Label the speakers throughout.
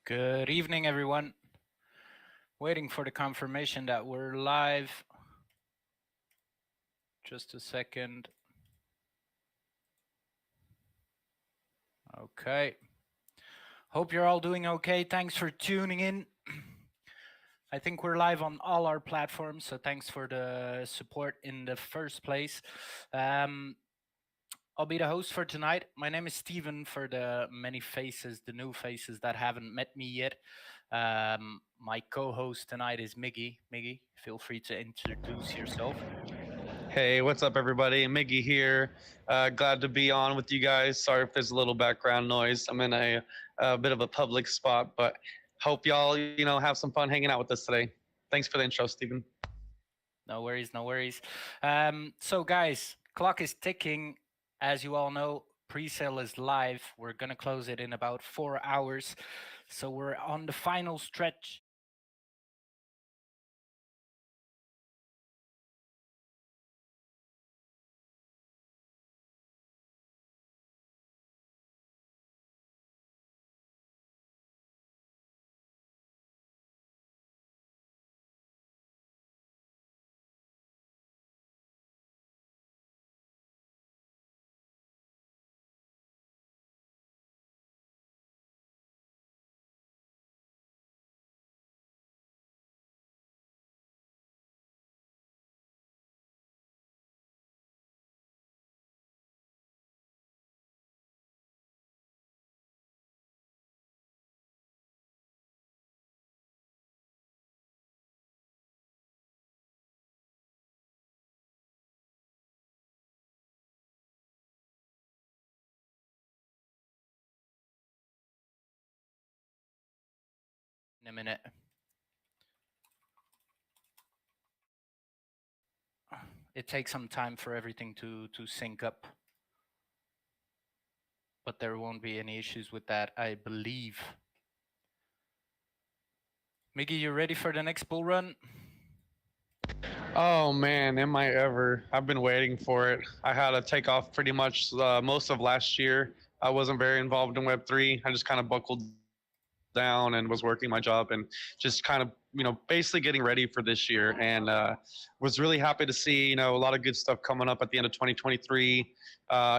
Speaker 1: Good evening, everyone. Waiting for the confirmation that we're live. Just a second. Okay. Hope you're all doing okay. Thanks for tuning in. I think we're live on all our platforms, so thanks for the support in the first place. I'll be the host for tonight. My name is Steven for the many faces, the new faces that haven't met me yet. My co-host tonight is Miggy. Miggy, feel free to introduce yourself.
Speaker 2: Hey, what's up, everybody? Miggy here. Glad to be on with you guys. Sorry if there's a little background noise. I'm in a bit of a public spot, but hope y'all, have some fun hanging out with us today. Thanks for the intro, Stephen.
Speaker 1: No worries, no worries. So, guys, clock is ticking. As you all know, pre-sale is live. We're gonna close it in about 4 hours. So we're on the final stretch. In a minute. It takes some time for everything to sync up, but there won't be any issues with that, I believe. Miggy, you ready for the next bull run?
Speaker 2: Oh man, am I ever? I've been waiting for it. I had to take off pretty much most of last year. I wasn't very involved in Web3. I just kind of buckled down and was working my job and just kind of, basically getting ready for this year. And was really happy to see, a lot of good stuff coming up at the end of 2023.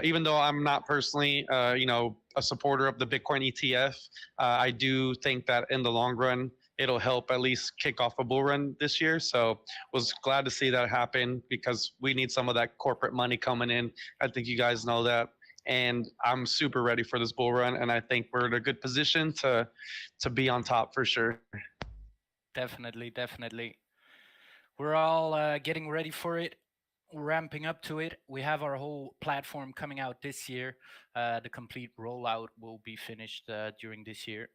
Speaker 2: Even though I'm not personally, a supporter of the Bitcoin ETF, I do think that in the long run, it'll help at least kick off a bull run this year. So was glad to see that happen because we need some of that corporate money coming in. I think you guys know that. And I'm super ready for this bull run, and I think we're in a good position to be on top for sure.
Speaker 1: Definitely, definitely. We're all getting ready for it. We're ramping up to it. We have our whole platform coming out this year. The complete rollout will be finished during this year.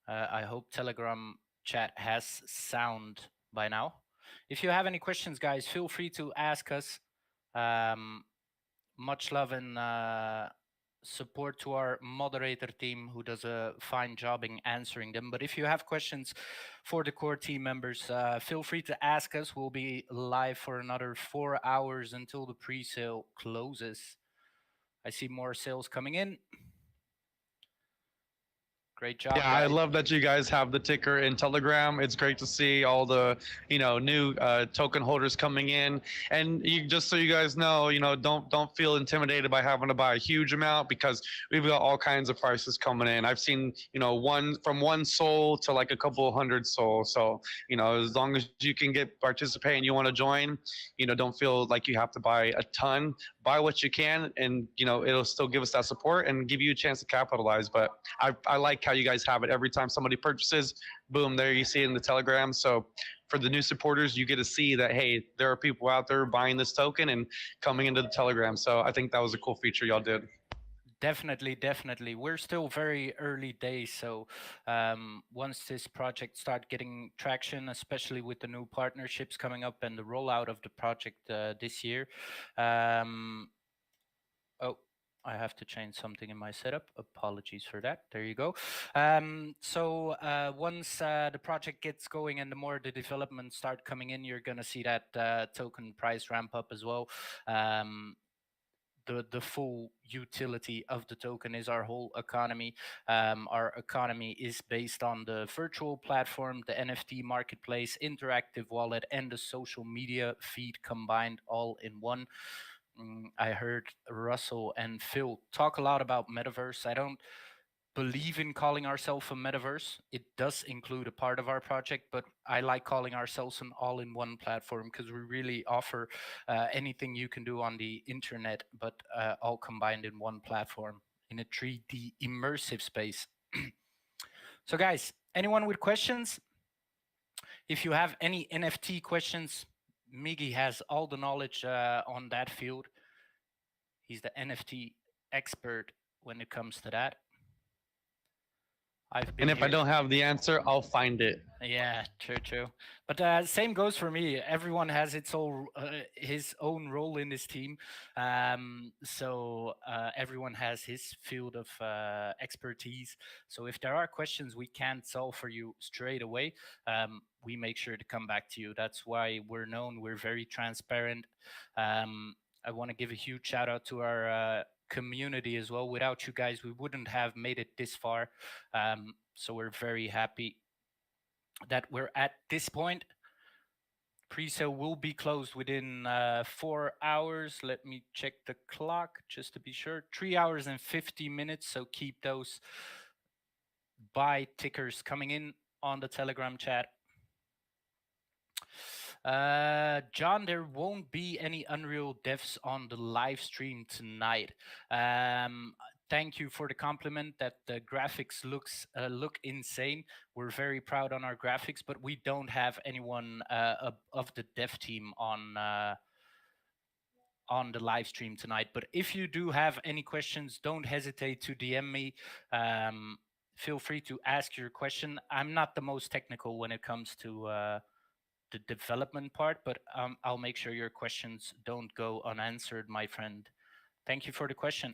Speaker 1: I hope Telegram chat has sound by now. If you have any questions, guys, feel free to ask us. Um, Much love and support to our moderator team who does a fine job in answering them. But if you have questions for the core team members, feel free to ask us. We'll be live for another 4 hours until the pre-sale closes. I see more sales coming in. Great job,
Speaker 2: Yeah, I
Speaker 1: guys.
Speaker 2: love that you guys have the ticker in Telegram. It's great to see all the new token holders coming in. And just so you guys know, don't feel intimidated by having to buy a huge amount because we've got all kinds of prices coming in. I've seen one soul to like a couple of hundred soul. So as long as you can participate and you want to join, don't feel like you have to buy a ton. Buy what you can, and it'll still give us that support and give you a chance to capitalize. But I like how you guys have it. Every time somebody purchases, boom, there you see it in the Telegram. So for the new supporters, you get to see that, hey, there are people out there buying this token and coming into the Telegram. So I think that was a cool feature y'all did.
Speaker 1: Definitely, definitely. We're still very early days, so once this project start getting traction, especially with the new partnerships coming up and the rollout of the project this year. Oh, I have to change something in my setup. Apologies for that. There you go. Once the project gets going and the more the developments start coming in, you're gonna see that token price ramp up as well. the full utility of the token is our whole economy. Our economy is based on the virtual platform, the NFT marketplace, interactive wallet, and the social media feed combined all in one. I heard Russell and Phil talk a lot about metaverse. I don't believe in calling ourselves a metaverse. It does include a part of our project, but I like calling ourselves an all in one platform because we really offer anything you can do on the internet, but all combined in one platform in a 3D immersive space. So, guys, anyone with questions? If you have any NFT questions, Miggy has all the knowledge on that field. He's the NFT expert when it comes to that. I've
Speaker 2: And
Speaker 1: been
Speaker 2: if I
Speaker 1: here.
Speaker 2: don't have the answer, I'll find it.
Speaker 1: Yeah, true, true. But same goes for me. Everyone has his own role in this team, so everyone has his field of expertise. So if there are questions we can't solve for you straight away, we make sure to come back to you. That's why we're known. We're very transparent. I want to give a huge shout out to our community as well. Without you guys, we wouldn't have made it this far. So we're very happy that we're at this point. Pre-sale will be closed within 4 hours. Let me check the clock just to be sure. 3 hours and 50 minutes. So keep those buy tickers coming in on the Telegram chat. John, there won't be any Unreal devs on the live stream tonight. Thank you for the compliment that the graphics look insane. We're very proud on our graphics, but we don't have anyone of the dev team on the live stream tonight. But if you do have any questions, don't hesitate to DM me. Feel free to ask your question. I'm not the most technical when it comes to the development part, but I'll make sure your questions don't go unanswered, my friend. Thank you for the question.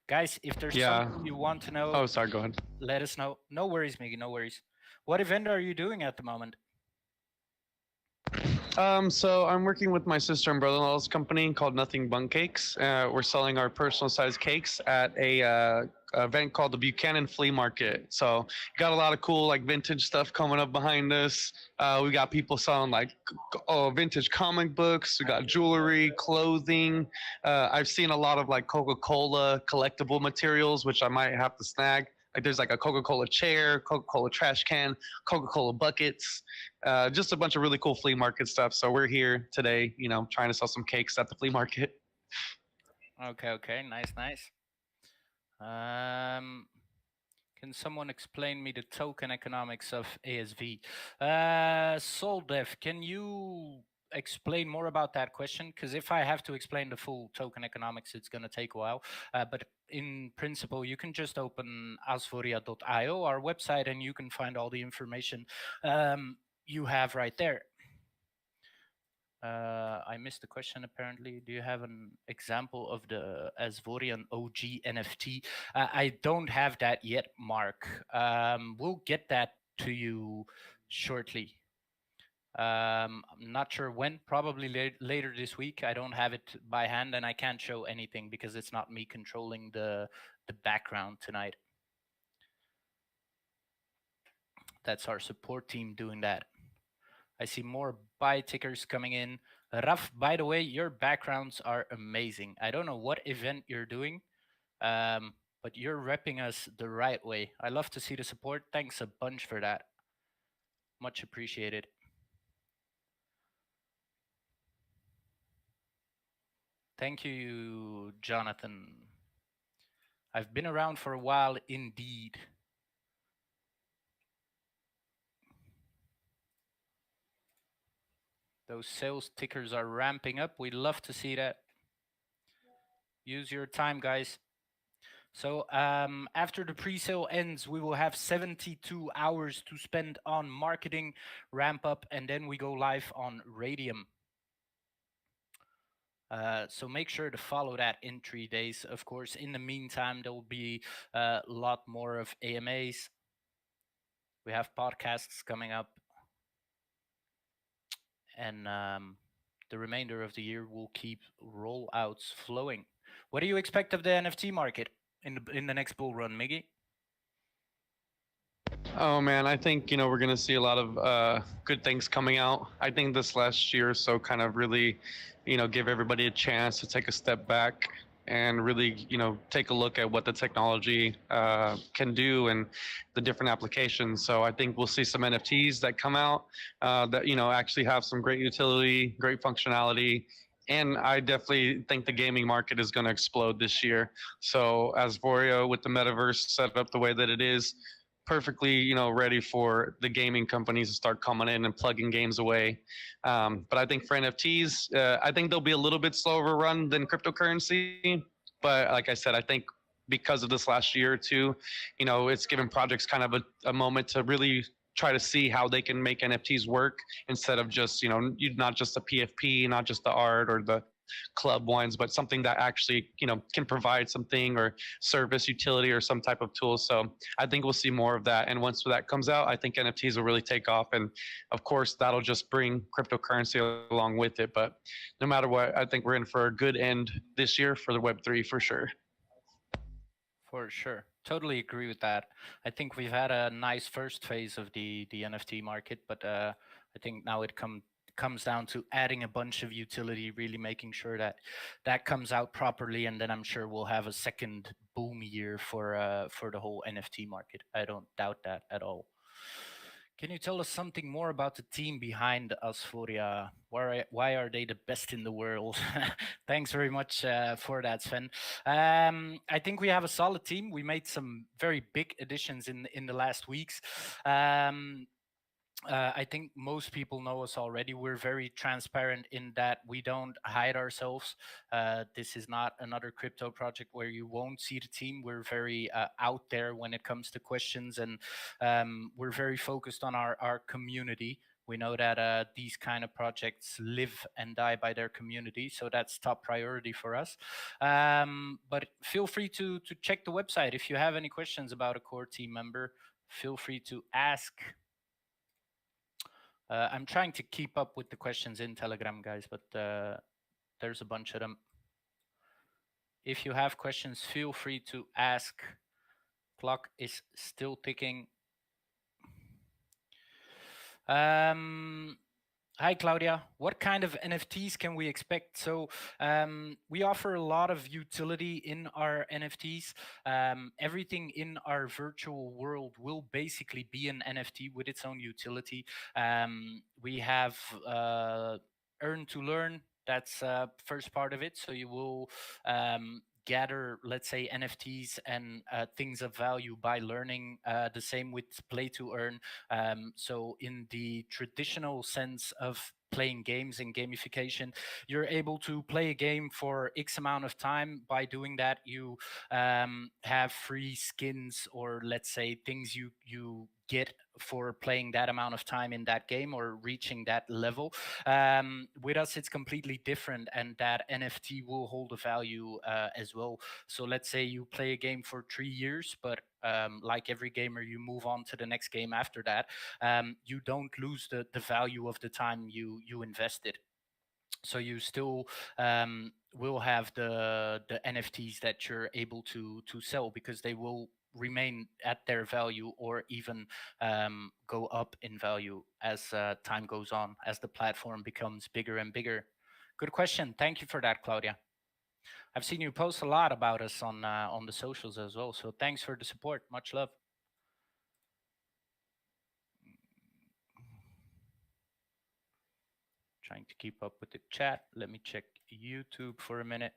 Speaker 1: Guys, if there's
Speaker 2: Yeah.
Speaker 1: something you want to know,
Speaker 2: Oh, sorry. Go ahead.
Speaker 1: let us know. No worries, Miggy, no worries. What event are you doing at the moment?
Speaker 2: So I'm working with my sister and brother-in-law's company called Nothing Bun Cakes. We're selling our personal-sized cakes at a event called the Buchanan Flea Market. So got a lot of cool like vintage stuff coming up behind us. We got people selling like vintage comic books. We got jewelry, clothing. I've seen a lot of like Coca-Cola collectible materials, which I might have to snag. Like there's like a Coca-Cola chair, Coca-Cola trash can, Coca-Cola buckets, just a bunch of really cool flea market stuff. So we're here today, trying to sell some cakes at the flea market.
Speaker 1: Okay, okay, nice, nice. Can someone explain me the token economics of ASV? Soldev, can you explain more about that question? Because if I have to explain the full token economics, it's going to take a while. But in principle, you can just open asvoria.io, our website, and you can find all the information you have right there. I missed the question apparently. Do you have an example of the Asvorian OG NFT? I don't have that yet, Mark. We'll get that to you shortly. I'm not sure when, probably later this week. I don't have it by hand and I can't show anything because it's not me controlling the background tonight. That's our support team doing that. I see more buy tickers coming in. Raf, by the way, your backgrounds are amazing. I don't know what event you're doing, but you're repping us the right way. I love to see the support. Thanks a bunch for that. Much appreciated. Thank you, Jonathan. I've been around for a while indeed. Those sales tickers are ramping up. We'd love to see that. Use your time, guys. So after the pre-sale ends, we will have 72 hours to spend on marketing, ramp up, and then we go live on Radium. So make sure to follow that in 3 days. Of course, in the meantime, there will be a lot more of AMAs. We have podcasts coming up. And the remainder of the year will keep rollouts flowing. What do you expect of the NFT market in the next bull run, Miggy?
Speaker 2: Oh man, I think we're gonna see a lot of good things coming out. I think this last year or so kind of really, give everybody a chance to take a step back and really take a look at what the technology can do and the different applications. So I think we'll see some NFTs that come out that actually have some great utility, great functionality. And I definitely think the gaming market is going to explode this year. So as Vorio with the metaverse set up the way that it is, perfectly ready for the gaming companies to start coming in and plugging games away. But I think for NFTs, I think they'll be a little bit slower run than cryptocurrency. But like I said, I think because of this last year or two, it's given projects kind of a moment to really try to see how they can make NFTs work instead of just not just the PFP, not just the art or the club ones, but something that actually can provide something or service utility or some type of tool. So I think we'll see more of that. And once that comes out, I think NFTs will really take off. And of course, that'll just bring cryptocurrency along with it. But no matter what, I think we're in for a good end this year for the Web3 for sure.
Speaker 1: For sure. Totally agree with that. I think we've had a nice first phase of the NFT market, but I think now it comes down to adding a bunch of utility, really making sure that that comes out properly, and then I'm sure we'll have a second boom year for the whole NFT market. I don't doubt that at all. Can you tell us something more about the team behind Asforia? Why are they the best in the world? Thanks very much for that, Sven. I think we have a solid team. We made some very big additions in the last weeks. I think most people know us already. We're very transparent in that we don't hide ourselves. This is not another crypto project where you won't see the team. We're very out there when it comes to questions, and we're very focused on our community. We know that these kind of projects live and die by their community, so that's top priority for us. But feel free to check the website if you have any questions about a core team member. Feel free to ask. I'm trying to keep up with the questions in Telegram, guys, but there's a bunch of them. If you have questions, feel free to ask. Clock is still ticking. Hi, Claudia. What kind of NFTs can we expect? So we offer a lot of utility in our NFTs. Everything in our virtual world will basically be an NFT with its own utility. We have earn to learn. That's first part of it. So you will gather, let's say, NFTs and things of value by learning. The same with play to earn. So in the traditional sense of playing games and gamification, you're able to play a game for X amount of time. By doing that, you have free skins, or let's say things you get for playing that amount of time in that game or reaching that level. With us, it's completely different, and that NFT will hold a value as well. So let's say you play a game for 3 years, but like every gamer, you move on to the next game after that. You don't lose the value of the time you invested. So you still will have the NFTs that you're able to sell, because they will remain at their value or even go up in value as time goes on, as the platform becomes bigger and bigger. Good question. Thank you for that, Claudia. I've seen you post a lot about us on the socials as well, so thanks for the support. Much love. Trying to keep up with the chat. Let me check YouTube for a minute.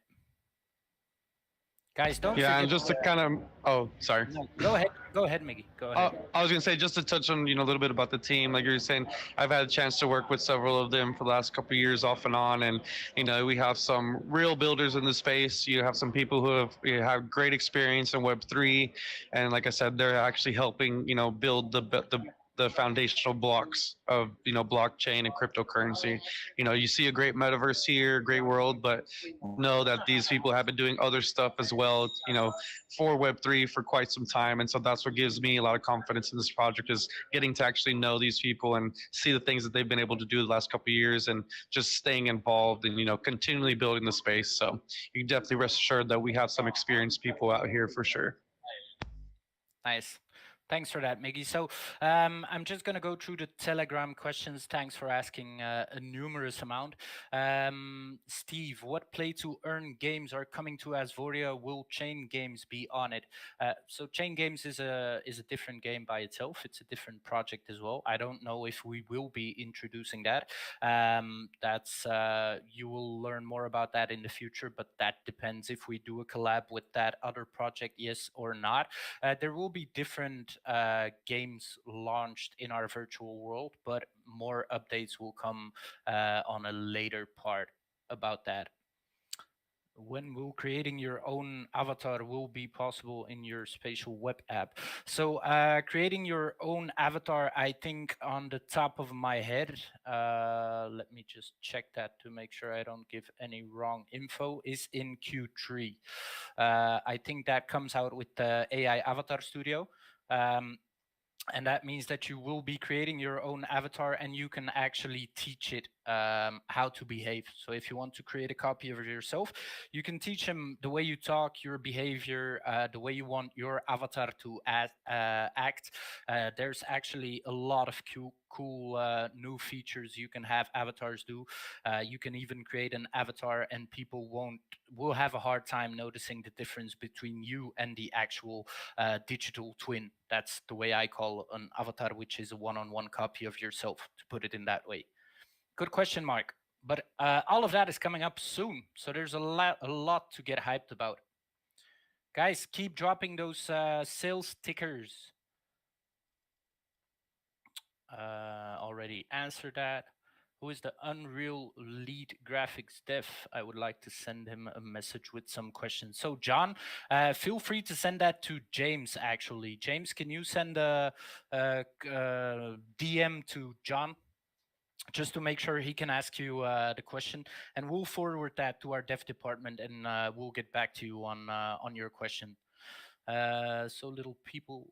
Speaker 1: Guys, don't
Speaker 2: Yeah,
Speaker 1: forget.
Speaker 2: and just to kind of, oh, sorry.
Speaker 1: No, go ahead, Miggy. Go ahead.
Speaker 2: I was gonna say, just to touch on a little bit about the team, like you were saying, I've had a chance to work with several of them for the last couple of years, off and on, and we have some real builders in the space. You have some people who have great experience in Web3, and like I said, they're actually helping build the the foundational blocks of blockchain and cryptocurrency. You see a great metaverse here, great world, but know that these people have been doing other stuff as well, for Web3 for quite some time. And so that's what gives me a lot of confidence in this project, is getting to actually know these people and see the things that they've been able to do the last couple of years, and just staying involved and continually building the space. So you can definitely rest assured that we have some experienced people out here for sure.
Speaker 1: Nice. Thanks for that, Miggy. So I'm just going to go through the Telegram questions. Thanks for asking a numerous amount. Steve, what play to earn games are coming to Asvoria? Will Chain Games be on it? So Chain Games is a different game by itself. It's a different project as well. I don't know if we will be introducing that. That's you will learn more about that in the future, but that depends if we do a collab with that other project, yes or not. There will be different games launched in our virtual world, but more updates will come on a later part about that. When will creating your own avatar will be possible in your spatial web app? So creating your own avatar, I think on the top of my head, let me just check that to make sure I don't give any wrong info, is in Q3. I think that comes out with the AI Avatar Studio. And that means that you will be creating your own avatar, and you can actually teach it how to behave. So if you want to create a copy of yourself, you can teach them the way you talk, your behavior, the way you want your avatar to act. There's actually a lot of cool new features you can have avatars do. You can even create an avatar and people will have a hard time noticing the difference between you and the actual digital twin. That's the way I call an avatar, which is a one-on-one copy of yourself, to put it in that way. Good question, Mark. But all of that is coming up soon, so there's a lot to get hyped about. Guys, keep dropping those sales tickers. Already answered that. Who is the Unreal lead graphics dev? I would like to send him a message with some questions. So John, feel free to send that to James, actually. James, can you send a DM to John? Just to make sure he can ask you the question, and we'll forward that to our dev department, and we'll get back to you on your question. So little people,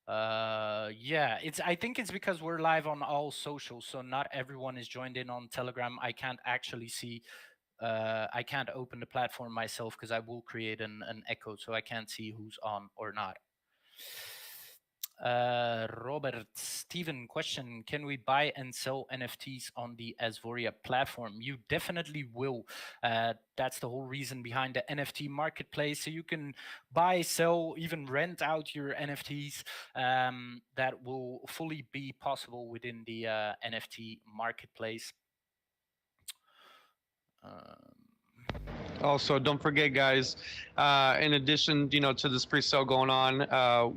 Speaker 1: yeah, I think it's because we're live on all socials, so not everyone is joined in on Telegram. I can't actually see, I can't open the platform myself because I will create an echo, so I can't see who's on or not. Robert, Steven, question: can we buy and sell NFTs on the Asvoria platform? You definitely will. That's the whole reason behind the NFT marketplace. So you can buy, sell, even rent out your NFTs. That will fully be possible within the NFT marketplace.
Speaker 2: Also, don't forget, guys. In addition, to this pre-sale going on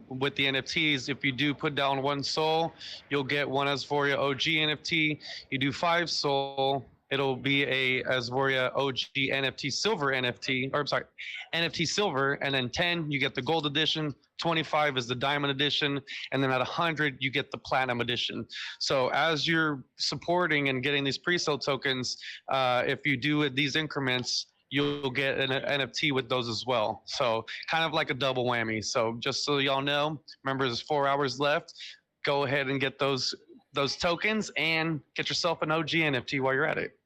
Speaker 2: with the NFTs, if you do put down 1 soul, you'll get one Asvoria OG NFT. You do 5 soul, it'll be a Asvoria OG NFT Silver NFT, or I'm sorry, NFT Silver, and then 10 you get the Gold Edition. 25 is the Diamond Edition, and then at 100 you get the Platinum Edition. So as you're supporting and getting these pre-sale tokens, if you do these increments, you'll get an NFT with those as well. So kind of like a double whammy. So just so y'all know, remember there's 4 hours left. Go ahead and get those tokens and get yourself an OG NFT while you're at it.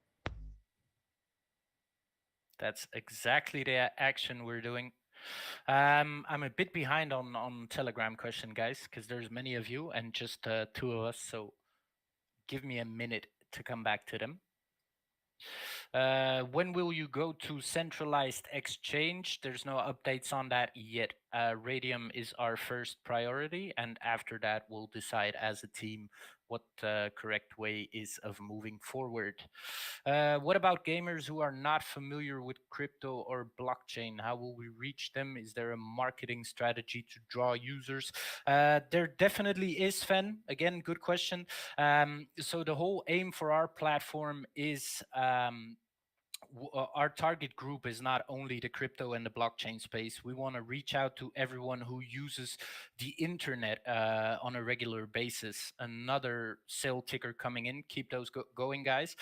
Speaker 1: That's exactly the action we're doing. I'm a bit behind on Telegram question, guys, because there's many of you and just 2 of us. So give me a minute to come back to them. When will you go to centralized exchange? There's no updates on that yet. Radium is our first priority, and after that, we'll decide as a team what the correct way is of moving forward. What about gamers who are not familiar with crypto or blockchain? How will we reach them? Is there a marketing strategy to draw users? There definitely is, Sven. Again, good question. So the whole aim for our platform is our target group is not only the crypto and the blockchain space. We want to reach out to everyone who uses the internet on a regular basis. Another sale ticker coming in. Keep those going, guys.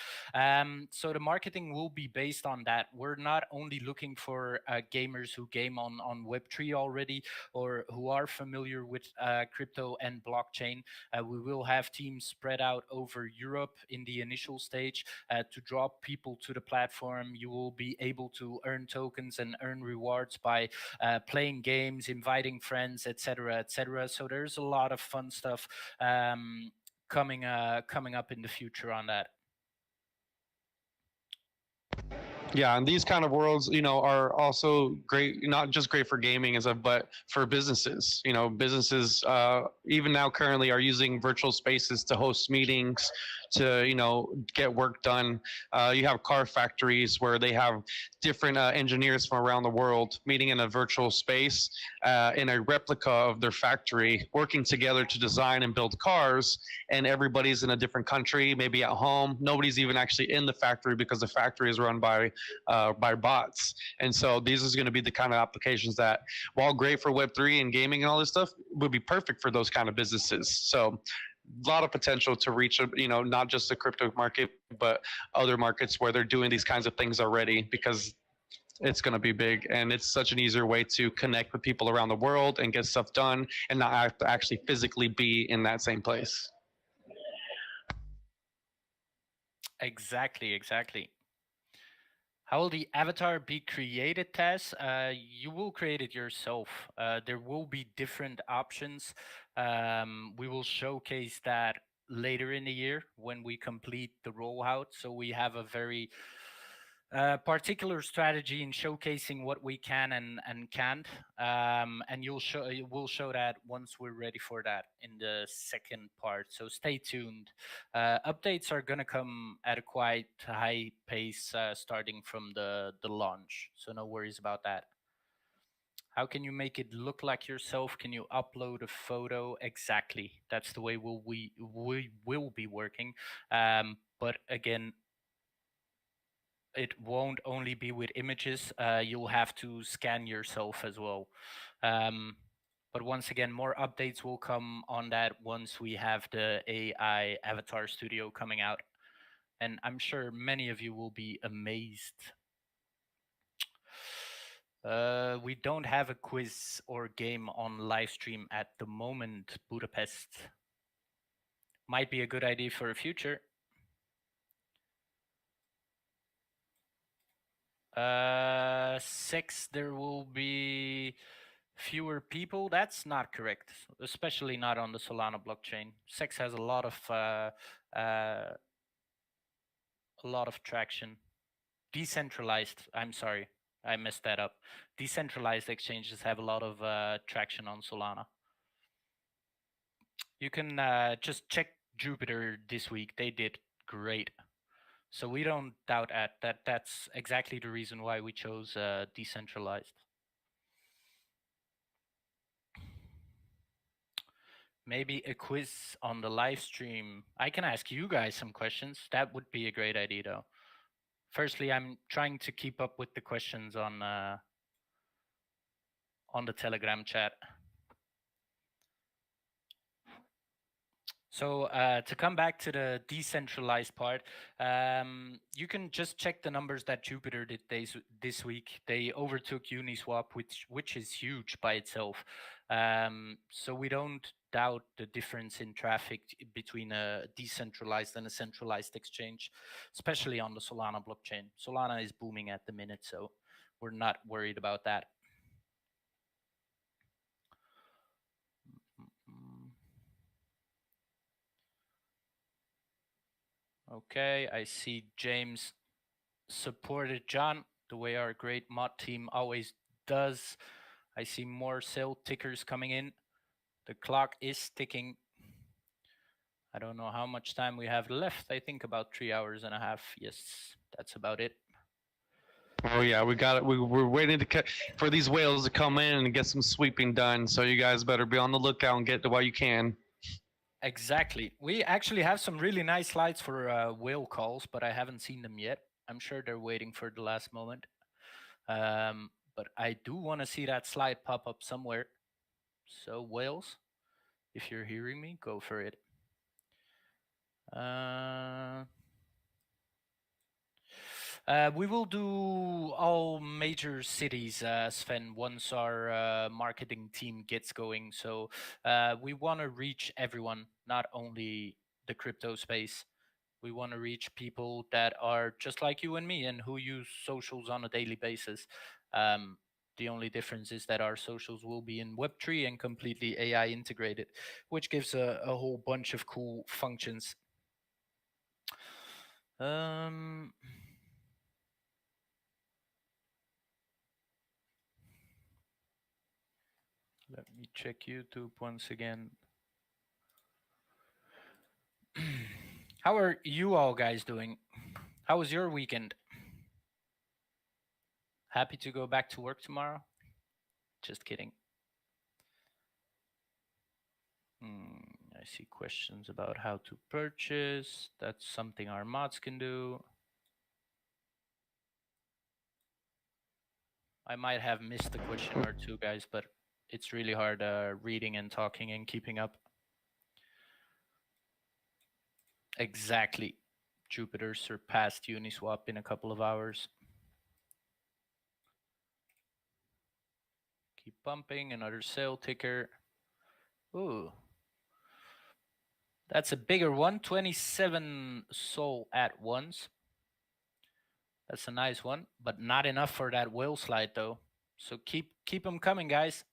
Speaker 1: So the marketing will be based on that. We're not only looking for gamers who game on Web3 already or who are familiar with crypto and blockchain. We will have teams spread out over Europe in the initial stage to draw people to the platform. You will be able to earn tokens and earn rewards by playing games, inviting friends, etc., etc. So there's a lot of fun stuff coming up in the future on that.
Speaker 2: Yeah, and these kind of worlds, are also great, not just great for gaming as but for businesses. Businesses even now currently are using virtual spaces to host meetings, to get work done. You have car factories where they have different engineers from around the world meeting in a virtual space in a replica of their factory, working together to design and build cars. And everybody's in a different country, maybe at home. Nobody's even actually in the factory because the factory is run by bots. And so these is going to be the kind of applications that, while great for Web3 and gaming and all this stuff, would be perfect for those kind of businesses. So a lot of potential to reach, not just the crypto market, but other markets where they're doing these kinds of things already, because it's going to be big, and it's such an easier way to connect with people around the world and get stuff done and not have to actually physically be in that same place.
Speaker 1: Exactly, exactly. How will the avatar be created, Tess? You will create it yourself. There will be different options. We will showcase that later in the year when we complete the rollout. So we have a very particular strategy in showcasing what we can and can't. And we'll show that once we're ready for that in the second part. So stay tuned. Updates are gonna come at a quite high pace starting from the launch. So no worries about that. How can you make it look like yourself? Can you upload a photo? Exactly. That's the way we will be working. But again, it won't only be with images. You'll have to scan yourself as well. Um, but once again, more updates will come on that once we have the AI Avatar Studio coming out. And I'm sure many of you will be amazed. We don't have a quiz or game on live stream at the moment, Budapest. Might be a good idea for a future. 6, there will be fewer people. That's not correct, especially not on the Solana blockchain. 6 has a lot of traction. Decentralized, I'm sorry, I messed that up. Decentralized exchanges have a lot of traction on Solana. You can just check Jupiter this week. They did great. So we don't doubt that. That's exactly the reason why we chose decentralized. Maybe a quiz on the live stream. I can ask you guys some questions. That would be a great idea, though. Firstly, I'm trying to keep up with the questions on the Telegram chat. So to come back to the decentralized part, you can just check the numbers that Jupiter did this week. They overtook Uniswap, which is huge by itself. So we don't doubt the difference in traffic between a decentralized and a centralized exchange, especially on the Solana blockchain. Solana is booming at the minute, so we're not worried about that. Okay, I see James supported John the way our great mod team always does. I see more sale tickers coming in. The clock is ticking. I don't know how much time we have left. I think about 3 hours and a half. Yes, that's about it.
Speaker 2: Oh yeah, we got it. We're waiting for these whales to come in and get some sweeping done. So you guys better be on the lookout and get to while you can.
Speaker 1: Exactly. We actually have some really nice slides for whale calls, but I haven't seen them yet. I'm sure they're waiting for the last moment. But I do want to see that slide pop up somewhere. So Wales, if you're hearing me, go for it. Uh, we will do all major cities, Sven, once our marketing team gets going. So we want to reach everyone, not only the crypto space. We want to reach people that are just like you and me and who use socials on a daily basis. Um, the only difference is that our socials will be in Web3 and completely AI integrated, which gives a whole bunch of cool functions. Um, Let me check YouTube once again. How are you all guys doing? How was your weekend? Happy to go back to work tomorrow? Just kidding. I see questions about how to purchase. That's something our mods can do. I might have missed a question or two, guys, but it's really hard reading and talking and keeping up. Exactly. Jupiter surpassed Uniswap in a couple of hours. Keep pumping. Another sale ticker. Ooh. That's a bigger one. 27 SOL at once. That's a nice one, but not enough for that whale slide though. So keep them coming, guys.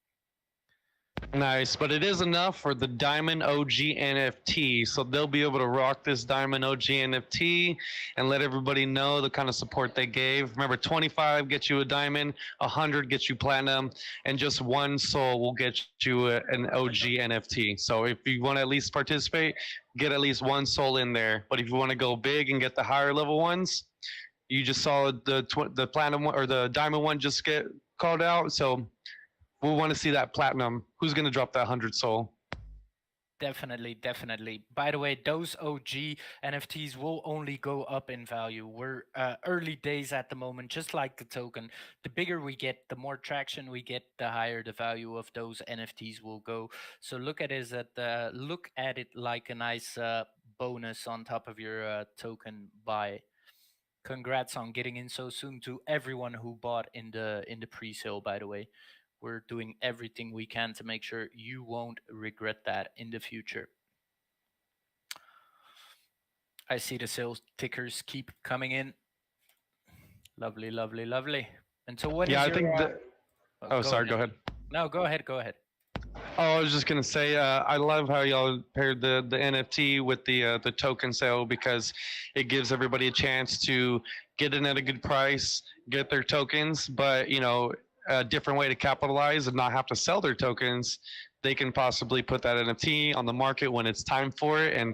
Speaker 2: Nice, but it is enough for the Diamond OG NFT. So they'll be able to rock this Diamond OG NFT and let everybody know the kind of support they gave. Remember, 25 gets you a diamond, 100 gets you platinum, and just one soul will get you an OG NFT. So if you want to at least participate, get at least one soul in there. But if you want to go big and get the higher level ones, you just saw the platinum one or the diamond one just get called out. So we'll want to see that platinum. Who's going to drop that 100 soul?
Speaker 1: Definitely, definitely. By the way, those OG NFTs will only go up in value. We're early days at the moment, just like the token. The bigger we get, the more traction we get, the higher the value of those NFTs will go. So look at it like a nice bonus on top of your token buy. Congrats on getting in so soon to everyone who bought in the pre-sale, by the way. We're doing everything we can to make sure you won't regret that in the future. I see the sales tickers keep coming in. Lovely, lovely, lovely. And so what is
Speaker 2: I
Speaker 1: your,
Speaker 2: think
Speaker 1: go
Speaker 2: sorry,
Speaker 1: ahead.
Speaker 2: go ahead.
Speaker 1: No, go ahead, go ahead.
Speaker 2: Oh, I was just gonna say, I love how y'all paired the NFT with the token sale because it gives everybody a chance to get in at a good price, get their tokens, but a different way to capitalize and not have to sell their tokens. They can possibly put that NFT on the market when it's time for it, and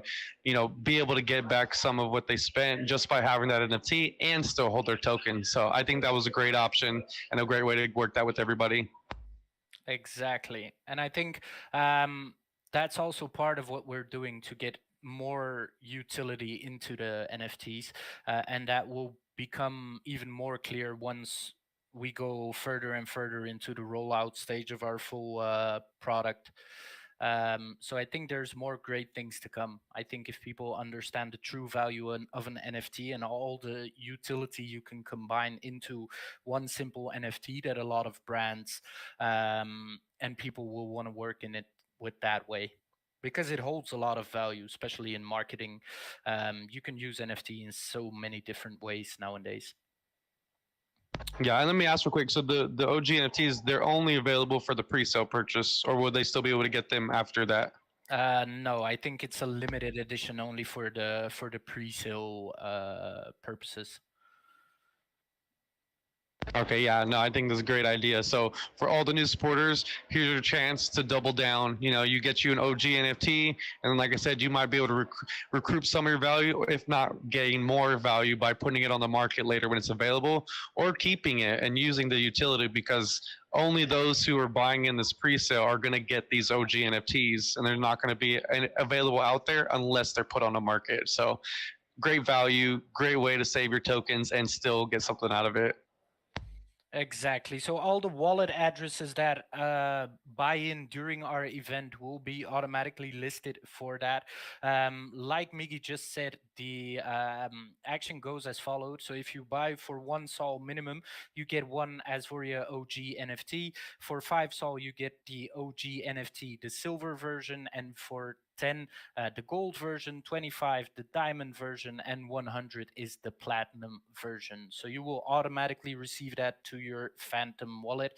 Speaker 2: be able to get back some of what they spent just by having that NFT and still hold their token. So I think that was a great option and a great way to work that with everybody.
Speaker 1: Exactly. And I think that's also part of what we're doing to get more utility into the NFTs. And that will become even more clear once we go further and further into the rollout stage of our full product. So I think there's more great things to come. I think if people understand the true value of an NFT and all the utility you can into one simple NFT, that a lot of brands and people will want to work in it with that way, because it holds a lot of value, especially in marketing. You can use NFT in so many different ways nowadays.
Speaker 2: Yeah, and let me ask real quick. So the OG NFTs, they're only available for the pre-sale purchase, or will they still be able to get them after that?
Speaker 1: No, I think it's a limited edition only for the pre-sale purposes.
Speaker 2: Okay, yeah, no, I think that's a great idea. So for all the new supporters, here's your chance to double down. You get you an OG NFT, and like I said, you might be able to recruit some of your value, if not gain more value by putting it on the market later when it's available, or keeping it and using the utility, because only those who are buying in this pre-sale are going to get these OG NFTs, and they're not going to be available out there unless they're put on the market. So great value, great way to save your tokens and still get something out of it.
Speaker 1: Exactly. So all the wallet addresses that buy in during our event will be automatically listed for that. Like Miggy just said, the action goes as followed. So if you buy for 1 sol minimum, you get one Asvoria OG NFT. For 5 sol, you get the OG NFT, the silver version, and for 10 the gold version, 25 the diamond version, and 100 is the platinum version. So you will automatically receive that to your Phantom wallet.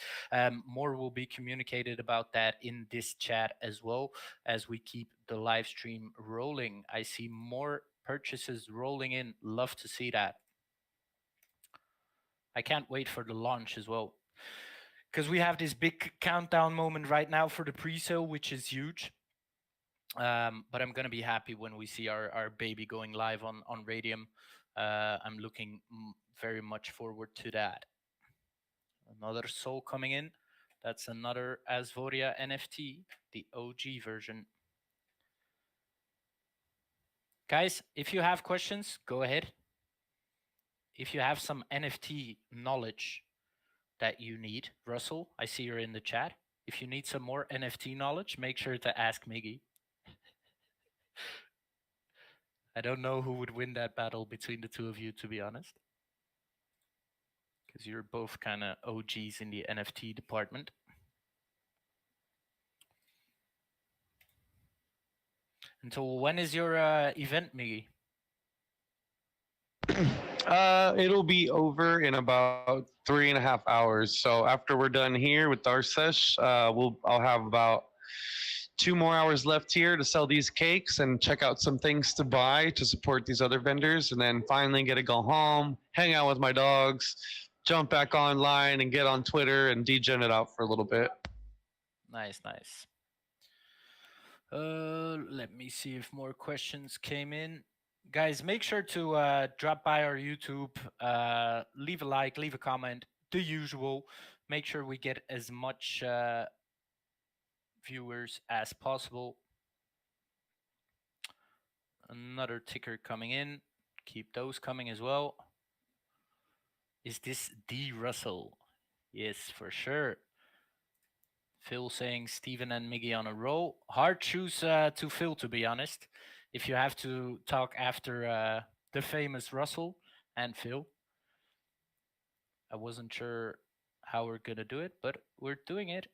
Speaker 1: More will be communicated about that in this chat as well as we keep the live stream rolling. I see more purchases rolling in. Love to see that. I can't wait for the launch as well, because we have this big countdown moment right now for the pre-sale, which is huge. But I'm gonna be happy when we see our baby going live on Radium. I'm looking very much forward to that. Another soul coming in. That's another Asvoria NFT, the OG version. Guys, if you have questions, go ahead. If you have some NFT knowledge that you need, Russell, I see you're in the chat. If you need some more NFT knowledge, make sure to ask Miggy. I don't know who would win that battle between the two of you, to be honest, because you're both kind of OGs in the NFT department. Until when is your event, Miggy?
Speaker 2: It'll be over in about 3.5 hours. So after we're done here with our sesh, I'll have about 2 more hours left here to sell these cakes and check out some things to buy to support these other vendors, and then finally get to go home, hang out with my dogs, jump back online, and get on Twitter and degen it out for a little bit.
Speaker 1: Nice, nice. Let me see if more questions came in. Guys, make sure to drop by our YouTube, leave a like, leave a comment, the usual. Make sure we get as much viewers as possible. Another ticker coming in. Keep those coming as well. Is this D Russell? Yes, for sure. Phil saying Steven and Miggy on a roll. Hard choose to Phil, to be honest. If you have to talk after the famous Russell and Phil, I wasn't sure how we're gonna do it, but we're doing it.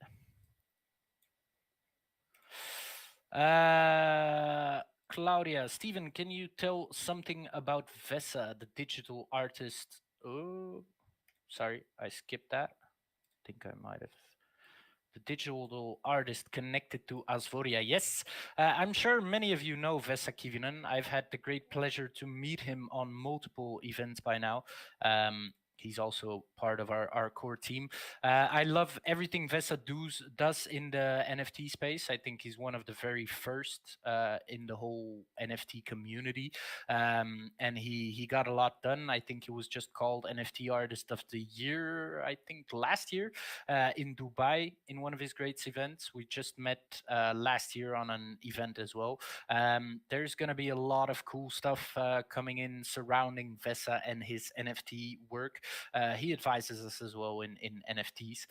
Speaker 1: Claudia, Steven, can you tell something about Vesa, the digital artist? Oh, sorry, I skipped that. I think I might have. The digital artist connected to Asvoria. Yes, I'm sure many of you know Vesa Kivinen. I've had the great pleasure to meet him on multiple events by now. He's also part of our core team. I love everything Vesa does in the NFT space. I think he's one of the very first in the whole NFT community, and he got a lot done. I think he was just called NFT Artist of the Year, I think last year, in Dubai in one of his great events. We just met last year on an event as well. There's going to be a lot of cool stuff coming in surrounding Vesa and his NFT work. He advises us as well in NFTs,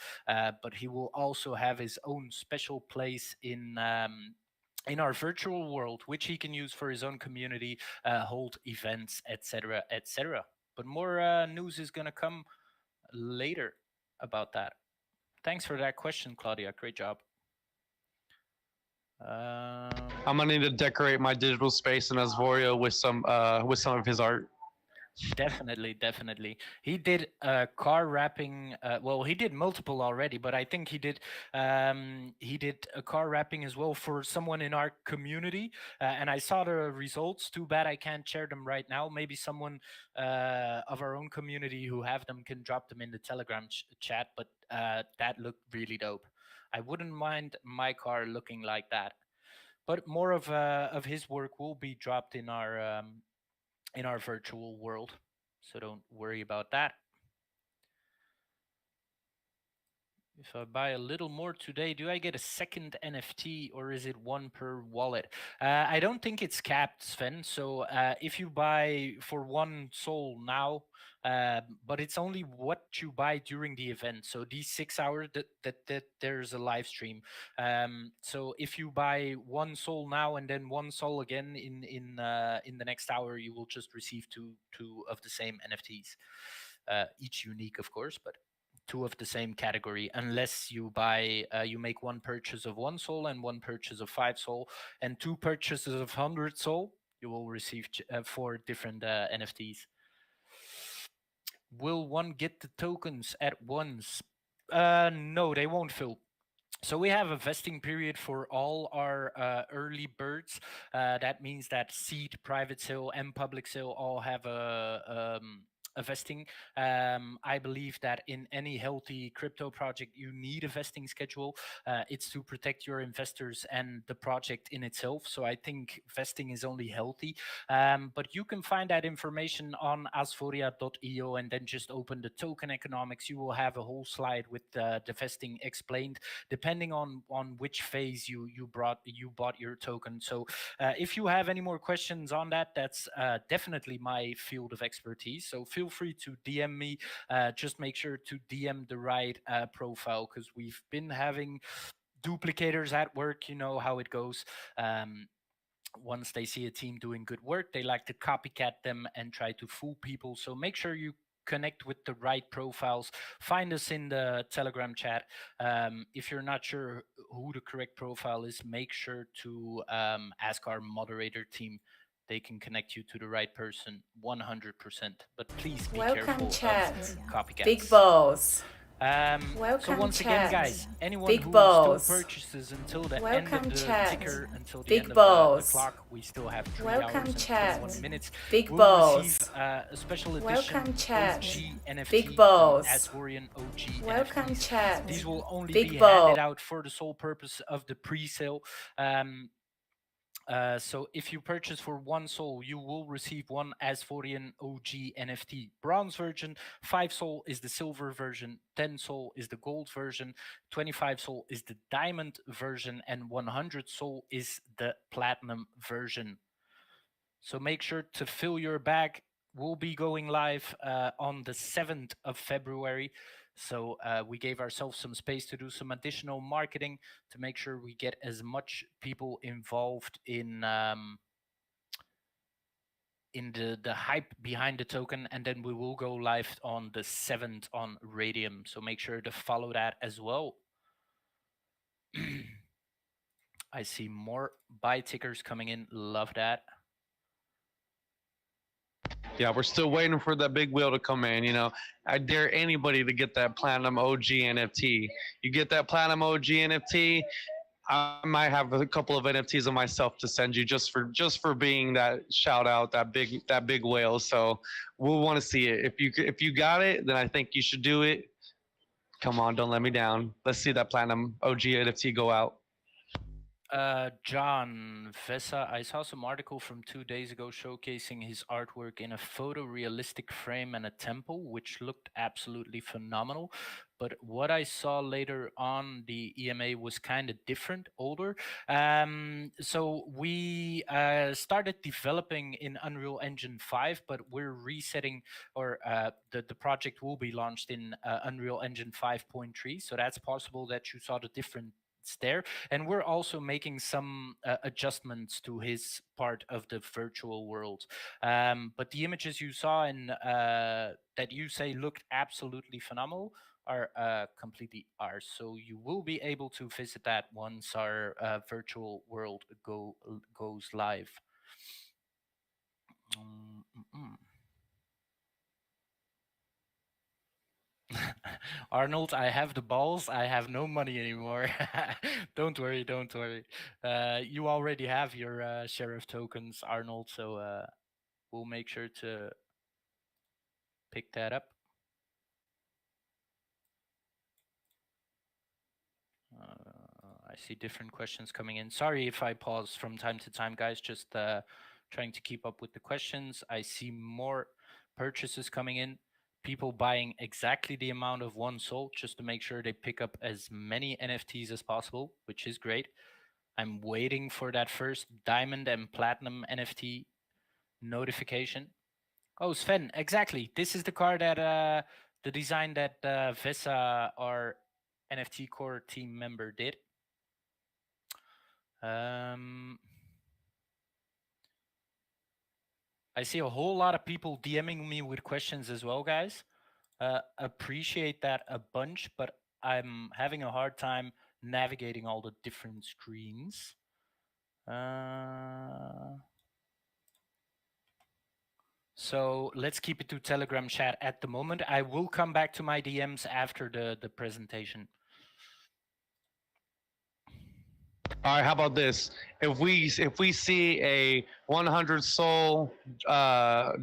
Speaker 1: but he will also have his own special place in our virtual world, which he can use for his own community, hold events, etc., etc. But more news is going to come later about that. Thanks for that question, Claudia. Great job.
Speaker 2: I'm gonna need to decorate my digital space in Asvoria with some of his art.
Speaker 1: Definitely, definitely. He did car wrapping. Well, he did multiple already, but I think he did a car wrapping as well for someone in our community. And I saw the results. Too bad I can't share them right now. Maybe someone of our own community who have them can drop them in the Telegram chat. But that looked really dope. I wouldn't mind my car looking like that. But more of his work will be dropped in our virtual world, so don't worry about that. If I buy a little more today, do I get a second NFT or is it one per wallet? I don't think it's capped, Sven. So if you buy for one soul now, but it's only what you buy during the event. So these 6 hours that there's a live stream. So if you buy one soul now and then one soul again in the next hour, you will just receive two of the same NFTs, each unique, of course, but two of the same category, unless you make one purchase of one soul and one purchase of 5 soul and two purchases of 100 soul, you will receive four different NFTs. Will one get the tokens at once? No, they won't, Phil. So we have a vesting period for all our early birds. That means that seed, private sale, and public sale all have a vesting. I believe that in any healthy crypto project, you need a vesting schedule. It's to protect your investors and the project in itself. So I think vesting is only healthy. But you can find that information on asforia.io and then just open the token economics. You will have a whole slide with the vesting explained depending on which phase you bought your token. So if you have any more questions on that, that's definitely my field of expertise. So feel free to DM me. Just make sure to DM the right profile, because we've been having duplicators at work. You know how it goes. Once they see a team doing good work, they like to copycat them and try to fool people. So make sure you connect with the right profiles. Find us in the Telegram chat. If you're not sure who the correct profile is, make sure to ask our moderator team. They can connect you to the right person 100%. But please be
Speaker 3: Welcome,
Speaker 1: careful
Speaker 3: chat.
Speaker 1: of copycats.
Speaker 3: Big balls.
Speaker 1: So once again, guys, anyone
Speaker 3: Big
Speaker 1: who
Speaker 3: balls.
Speaker 1: still purchases until the
Speaker 3: Welcome,
Speaker 1: end of the
Speaker 3: chat.
Speaker 1: ticker, until the
Speaker 3: Big
Speaker 1: end of
Speaker 3: balls.
Speaker 1: the clock, we still have 3
Speaker 3: Welcome,
Speaker 1: hours and
Speaker 3: chat.
Speaker 1: 21 minutes.
Speaker 3: Big
Speaker 1: We'll
Speaker 3: balls.
Speaker 1: receive a special edition
Speaker 3: Welcome, chat.
Speaker 1: OG NFT
Speaker 3: Big balls.
Speaker 1: Asvorian OG
Speaker 3: Welcome,
Speaker 1: NFTs.
Speaker 3: chat.
Speaker 1: These will only
Speaker 3: Big
Speaker 1: be
Speaker 3: balls.
Speaker 1: handed out for the sole purpose of the pre-sale. So if you purchase for one soul, you will receive one Asvorian OG NFT bronze version. 5 soul is the silver version. 10 soul is the gold version. 25 soul is the diamond version, and 100 soul is the platinum version. So make sure to fill your bag. We'll be going live on the 7th of February. So we gave ourselves some space to do some additional marketing to make sure we get as much people involved in the hype behind the token, and then we will go live on the 7th on Radium. So make sure to follow that as well. I see more buy tickers coming in. Love that.
Speaker 2: Yeah, we're still waiting for that big wheel to come in. You know, I dare anybody to get that Platinum OG NFT. You get that Platinum OG NFT, I might have a couple of NFTs of myself to send you just for being that shout out, that big whale. So we'll want to see it. If you got it, then I think you should do it. Come on, don't let me down. Let's see that Platinum OG NFT go out.
Speaker 1: John Vessa, I saw some article from 2 days ago showcasing his artwork in a photorealistic frame and a temple, which looked absolutely phenomenal. But what I saw later on the EMA was kind of different, older. So we started developing in Unreal Engine 5, but we're resetting, or the project will be launched in Unreal Engine 5.3. So that's possible that you saw the different there, and we're also making some adjustments to his part of the virtual world. But the images you saw and that you say looked absolutely phenomenal are completely ours. So you will be able to visit that once our virtual world goes live. Mm-mm. Arnold, I have the balls. I have no money anymore. Don't worry, don't worry. You already have your sheriff tokens, Arnold, so we'll make sure to pick that up. I see different questions coming in. Sorry if I pause from time to time, guys. Just trying to keep up with the questions. I see more purchases coming in. people buying exactly the amount of one soul just to make sure they pick up as many NFTs as possible, which is great. I'm waiting for that first diamond and platinum NFT notification. Oh, Sven, exactly. This is the car that the design that Vesa, our NFT core team member, did. Um, I see a whole lot of people DMing me with questions as well, guys. Appreciate that a bunch, but I'm having a hard time navigating all the different screens. So let's keep it to Telegram chat at the moment. I will come back to my DMs after the presentation.
Speaker 2: All right, how about this? If we see a 100 soul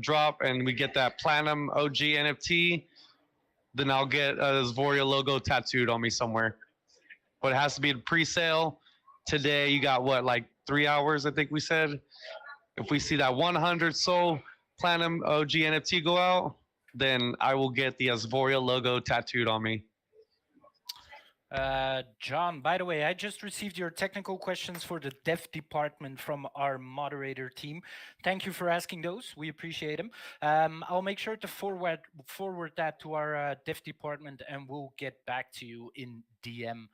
Speaker 2: drop and we get that platinum OG NFT, then I'll get a Zvoria logo tattooed on me somewhere. But it has to be a pre-sale. Today you got what, like 3 hours? I think we said. If we see that 100 soul platinum OG NFT go out, then I will get the Zvoria logo tattooed on me.
Speaker 1: John, by the way, I just received your technical questions for the dev department from our moderator team. Thank you for asking those. We appreciate them. I'll make sure to forward that to our dev department, and we'll get back to you in DM.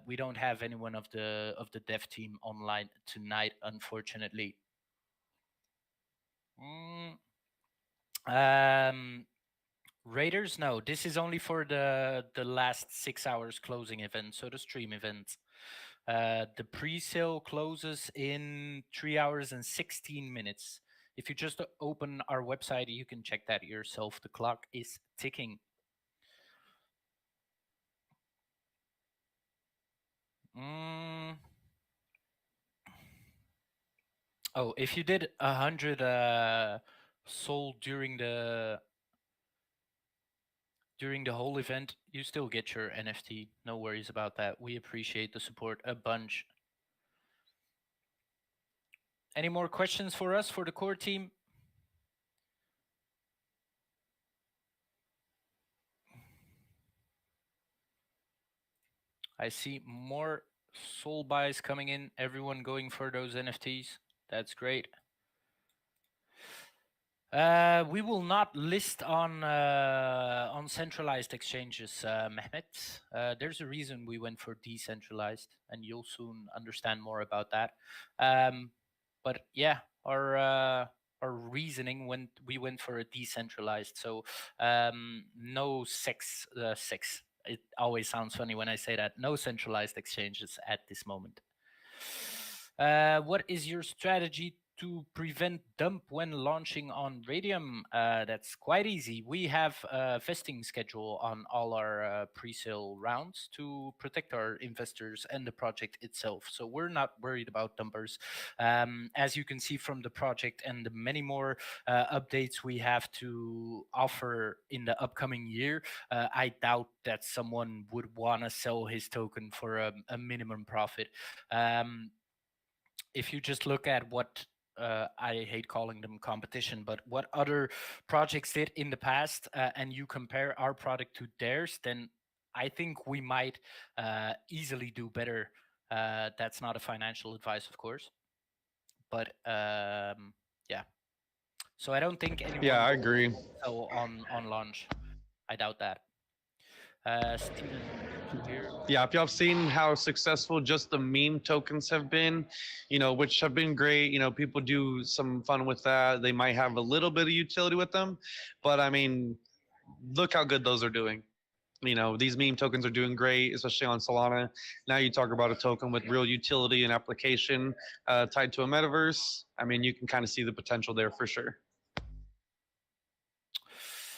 Speaker 1: We don't have anyone of the dev team online tonight, unfortunately. Raiders, no. This is only for the last 6 hours closing event, so the stream event. The pre-sale closes in 3 hours and 16 minutes. If you just open our website, you can check that yourself. The clock is ticking. Oh, if you did 100 sold during the whole event, you still get your NFT. No worries about that. We appreciate the support a bunch. Any more questions for us, for the core team? I see more soul buys coming in. Everyone going for those NFTs. That's great. We will not list on centralized exchanges, Mehmet. There's a reason we went for decentralized, and you'll soon understand more about that. But yeah, our reasoning when we went for a decentralized. So no sex. It always sounds funny when I say that. No centralized exchanges at this moment. What is your strategy to prevent dump when launching on Radium? That's quite easy. We have a vesting schedule on all our pre-sale rounds to protect our investors and the project itself. So we're not worried about dumpers. As you can see from the project and the many more updates we have to offer in the upcoming year, I doubt that someone would want to sell his token for a minimum profit. If you just look at what I hate calling them competition, but what other projects did in the past, and you compare our product to theirs, then I think we might easily do better. That's not a financial advice, of course, but yeah. So I don't think anyone.
Speaker 2: Yeah, I agree.
Speaker 1: So on launch, I doubt that. Steven here.
Speaker 2: Yeah, if y'all have seen how successful just the meme tokens have been, which have been great. People do some fun with that. They might have a little bit of utility with them, but I mean, look how good those are doing. These meme tokens are doing great, especially on Solana. Now you talk about a token with real utility and application tied to a metaverse. I mean, you can kind of see the potential there for sure.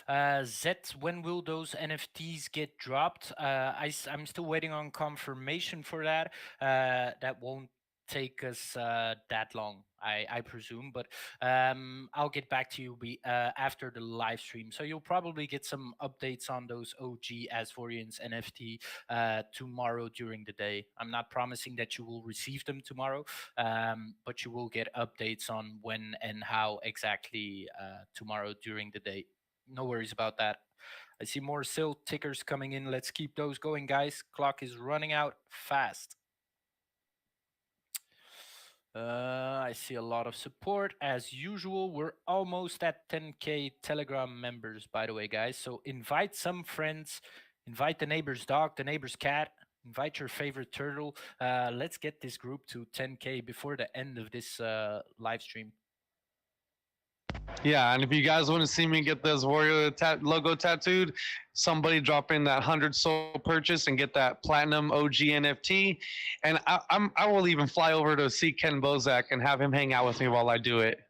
Speaker 1: Zet, when will those NFTs get dropped? I'm still waiting on confirmation for that. That won't take us that long, I presume, but I'll get back to you after the live stream. So you'll probably get some updates on those OG Asvorians NFT tomorrow during the day. I'm not promising that you will receive them tomorrow, but you will get updates on when and how exactly tomorrow during the day. No worries about that. I see more SIL tickers coming in. Let's keep those going, guys. Clock is running out fast. I see a lot of support as usual. We're almost at 10k Telegram members, by the way, guys. So invite some friends, invite the neighbor's dog, the neighbor's cat, invite your favorite turtle. Let's get this group to 10k before the end of this live stream.
Speaker 2: Yeah, and if you guys want to see me get this Warrior logo tattooed, somebody drop in that 100 soul purchase and get that platinum OG NFT, and I will even fly over to see Ken Bozak and have him hang out with me while I do it.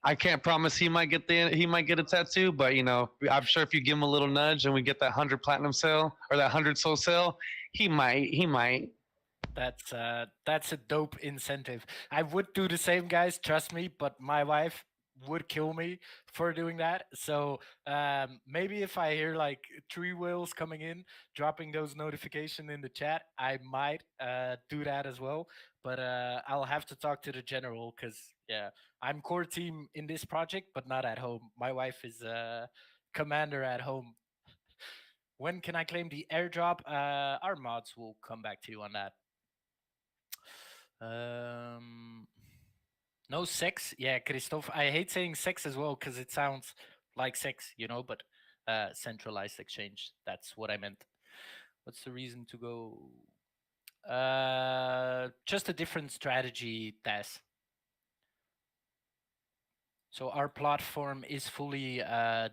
Speaker 2: I can't promise he might get a tattoo, but I'm sure if you give him a little nudge and we get that 100 platinum sale or that 100 soul sale, he might.
Speaker 1: That's a dope incentive. I would do the same, guys. Trust me, but my wife would kill me for doing that. So maybe if I hear like 3 whales coming in, dropping those notification in the chat, I might do that as well. But I'll have to talk to the general because yeah, I'm core team in this project, but not at home. My wife is commander at home. When can I claim the airdrop? Our mods will come back to you on that. No sex. Yeah, Christophe. I hate saying sex as well because it sounds like sex, but centralized exchange. That's what I meant. What's the reason to go? Just a different strategy, Tess. So our platform is fully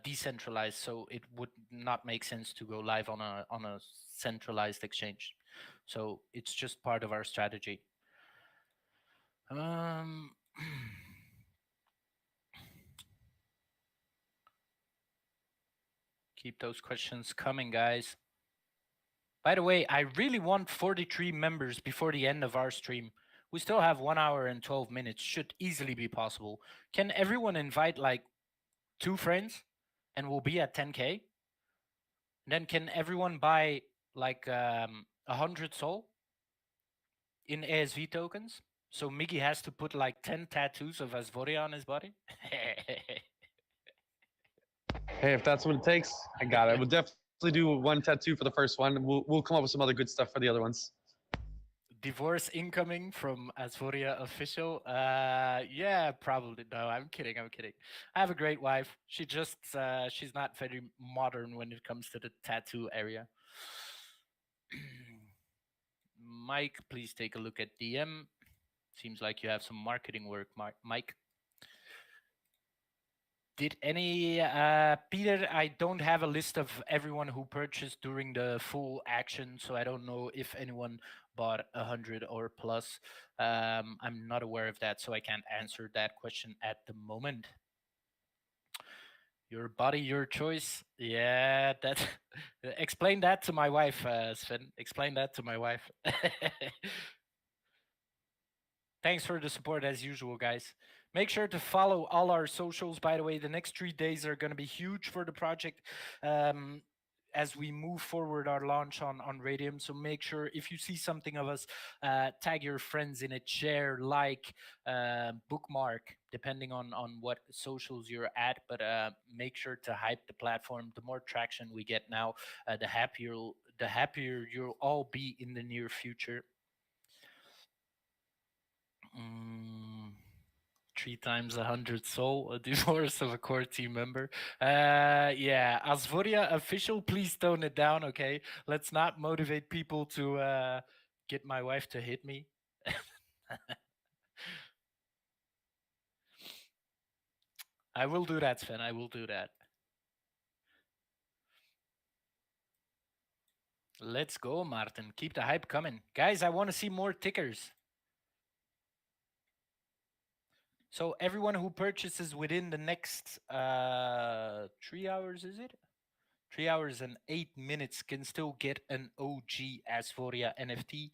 Speaker 1: decentralized, so it would not make sense to go live on a centralized exchange. So it's just part of our strategy. Keep those questions coming, guys. By the way, I really want 43 members before the end of our stream. We still have 1 hour and 12 minutes. Should easily be possible. Can everyone invite like 2 friends and we'll be at 10k? And then can everyone buy like 100 soul in ASV tokens? So Miggy has to put like 10 tattoos of Asvoria on his body?
Speaker 2: Hey, if that's what it takes, I got it. We'll definitely do one tattoo for the first one. We'll come up with some other good stuff for the other ones.
Speaker 1: Divorce incoming from Asvoria official. Yeah, probably. No, I'm kidding. I have a great wife. She's not very modern when it comes to the tattoo area. Mike, please take a look at DM. Seems like you have some marketing work, Mike. Did any Peter? I don't have a list of everyone who purchased during the full action, so I don't know if anyone bought 100 or plus. I'm not aware of that, so I can't answer that question at the moment. Your body, your choice. Yeah, that. Explain that to my wife, Sven. Explain that to my wife. Thanks for the support as usual, guys. Make sure to follow all our socials. By the way, the next 3 days are going to be huge for the project as we move forward our launch on Radium. So make sure if you see something of us, tag your friends in it, share, like, bookmark, depending on what socials you're at. But make sure to hype the platform. The more traction we get now, the happier you'll all be in the near future. 3 times 100 soul, a divorce of a core team member. Yeah, Asvoria official, please tone it down, okay? Let's not motivate people to get my wife to hit me. I will do that, Sven. I will do that. Let's go, Martin. Keep the hype coming. Guys, I want to see more tickers. So everyone who purchases within the next 3 hours, is it? 3 hours and 8 minutes can still get an OG Asvoria NFT.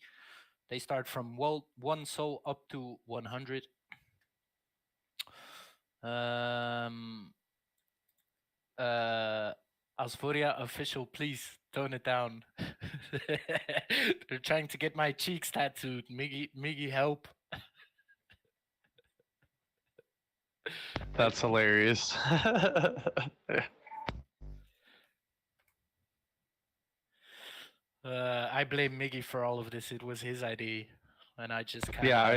Speaker 1: They start from 1 soul up to 100. Asvoria official, please tone it down. They're trying to get my cheeks tattooed. Miggy, help.
Speaker 2: That's hilarious.
Speaker 1: I blame Miggy for all of this. It was his idea, and I just kind
Speaker 2: Yeah,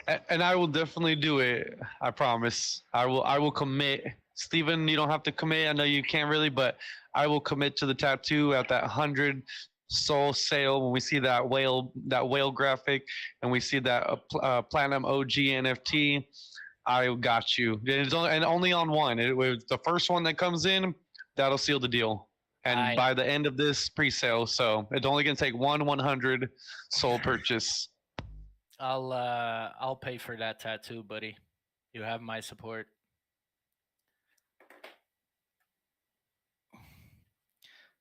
Speaker 1: of.
Speaker 2: and I will definitely do it. I promise. I will commit. Steven, you don't have to commit. I know you can't really, but I will commit to the tattoo at that 100 soul sale when we see that whale graphic and we see that platinum OG NFT. I got you. And only on one. It was the first one that comes in. That'll seal the deal. And
Speaker 1: I
Speaker 2: by the end of this pre-sale, so it's only gonna take one 100 soul purchase.
Speaker 1: I'll pay for that tattoo, buddy. You have my support.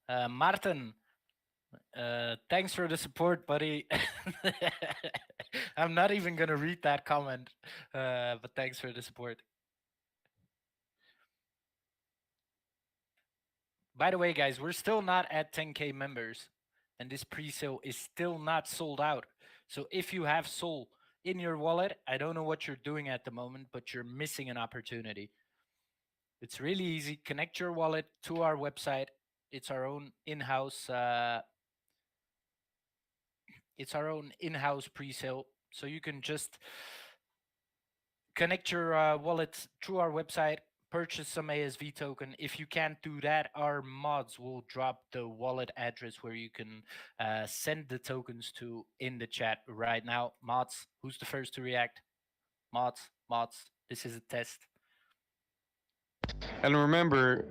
Speaker 1: Martin, thanks for the support, buddy. I'm not even gonna read that comment, but thanks for the support. By the way, guys, we're still not at 10K members, and this pre-sale is still not sold out. So if you have Soul in your wallet, I don't know what you're doing at the moment, but you're missing an opportunity. It's really easy. Connect your wallet to our website. It's our own in-house. It's our own in-house pre-sale, so you can just connect your wallet through our website, purchase some ASV token. If you can't do that, our mods will drop the wallet address where you can send the tokens to in the chat right now. Mods, who's the first to react? Mods. This is a test.
Speaker 2: And remember,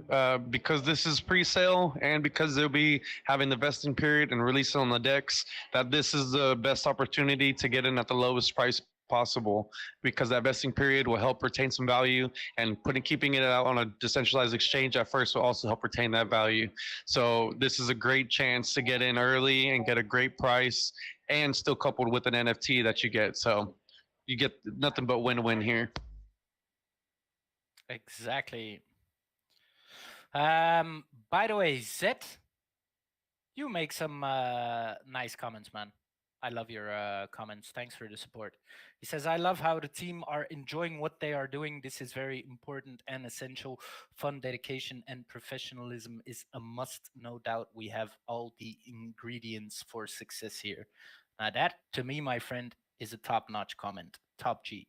Speaker 2: because this is pre-sale and because they'll be having the vesting period and releasing on the decks, that this is the best opportunity to get in at the lowest price possible because that vesting period will help retain some value and keeping it out on a decentralized exchange at first will also help retain that value. So this is a great chance to get in early and get a great price and still coupled with an NFT that you get. So you get nothing but win-win here.
Speaker 1: Exactly. By the way, Zet, you make some nice comments, man. I love your comments. Thanks for the support. He says, I love how the team are enjoying what they are doing. This is very important and essential. Fun, dedication, and professionalism is a must. No doubt we have all the ingredients for success here. Now, that to me, my friend, is a top notch comment. Top G.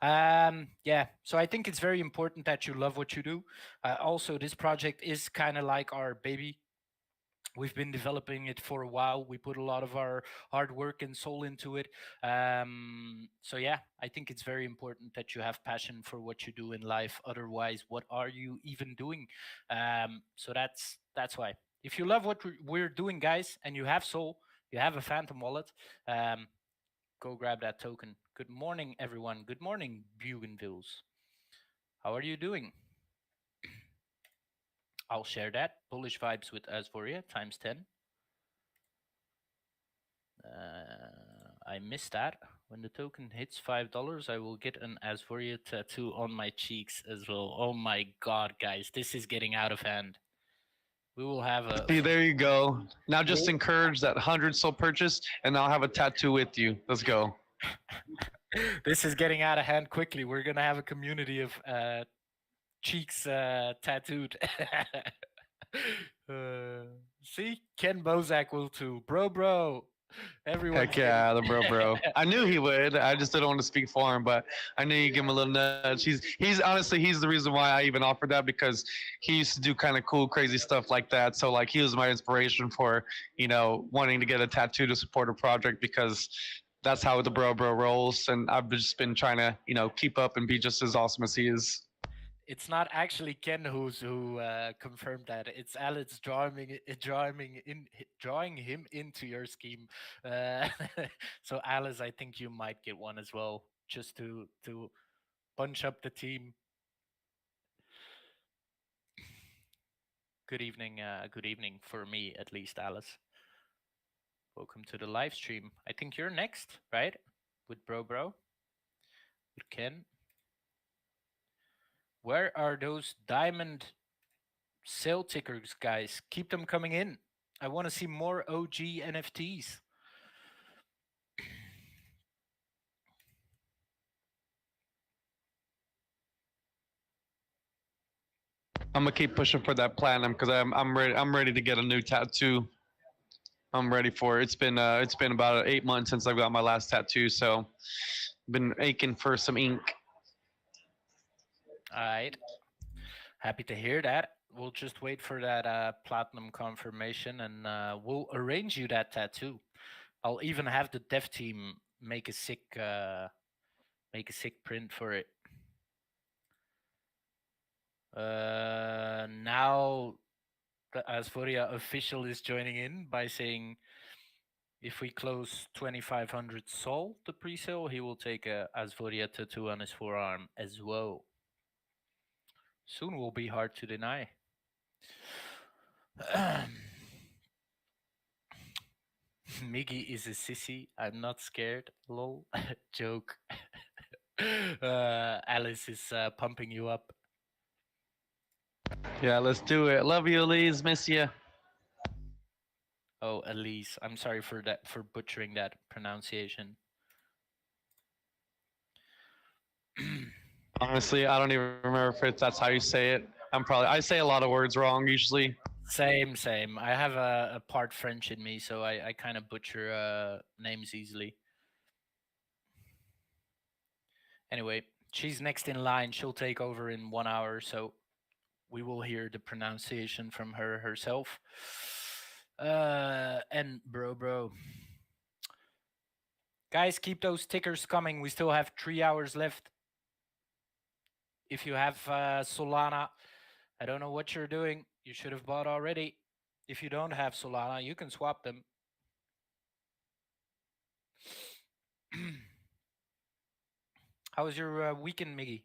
Speaker 1: Yeah, so I think it's very important that you love what you do. Also, this project is kind of like our baby. We've been developing it for a while. We put a lot of our hard work and soul into it. So yeah, I think it's very important that you have passion for what you do in life. Otherwise, what are you even doing? So that's why. If you love what we're doing, guys, and you have soul, you have a phantom wallet, go grab that token. Good morning, everyone. Good morning, Bougainvilles. How are you doing? I'll share that. Bullish vibes with Asvoria times 10. I missed that. When the token hits $5, I will get an Asvoria tattoo on my cheeks as well. Oh my god, guys, this is getting out of hand. We will have a.
Speaker 2: See, there you go. Now just encourage that 100 soul purchase, and I'll have a tattoo with you. Let's go.
Speaker 1: This is getting out of hand quickly. We're gonna have a community of cheeks tattooed. See, Ken Bozak will too. Bro. Everyone.
Speaker 2: Heck yeah, the bro. I knew he would. I just didn't want to speak for him, but I knew you'd give him a little nudge. He's honestly he's the reason why I even offered that because he used to do kind of cool, crazy stuff like that. So like he was my inspiration for wanting to get a tattoo to support a project because that's how the bro rolls, and I've just been trying to keep up and be just as awesome as he is.
Speaker 1: It's not actually Ken who confirmed that. It's Alex drawing him into your scheme. Uh, so Alice, I think you might get one as well, just to bunch up the team. Good evening. Good evening for me, at least, Alice. Welcome to the live stream. I think you're next, right? With Bro. With Ken. Where are those diamond sale tickers, guys? Keep them coming in. I want to see more OG NFTs.
Speaker 2: I'm gonna keep pushing for that platinum because I'm ready. I'm ready to get a new tattoo. I'm ready for it. It's been about 8 months since I've got my last tattoo, so been aching for some ink.
Speaker 1: All right. Happy to hear that. We'll just wait for that platinum confirmation, and we'll arrange you that tattoo. I'll even have the dev team make a sick print for it. Now the Asforia official is joining in by saying if we close 2500 Sol, the pre-sale, he will take a Asforia tattoo on his forearm as well. Soon will be hard to deny. Miggy is a sissy. I'm not scared. Lol. Joke. Alice is pumping you up.
Speaker 2: Yeah, let's do it. Love you, Elise. Miss you.
Speaker 1: Oh, Elise. I'm sorry for that, for butchering that pronunciation.
Speaker 2: Honestly, I don't even remember if that's how you say it. I say a lot of words wrong usually.
Speaker 1: Same. I have a part French in me, so I kind of butcher names easily. Anyway, she's next in line. She'll take over in 1 hour, so we will hear the pronunciation from her herself. And bro. Guys, keep those tickers coming. We still have 3 hours left. If you have Solana, I don't know what you're doing. You should have bought already. If you don't have Solana, you can swap them. How was your weekend, Miggy?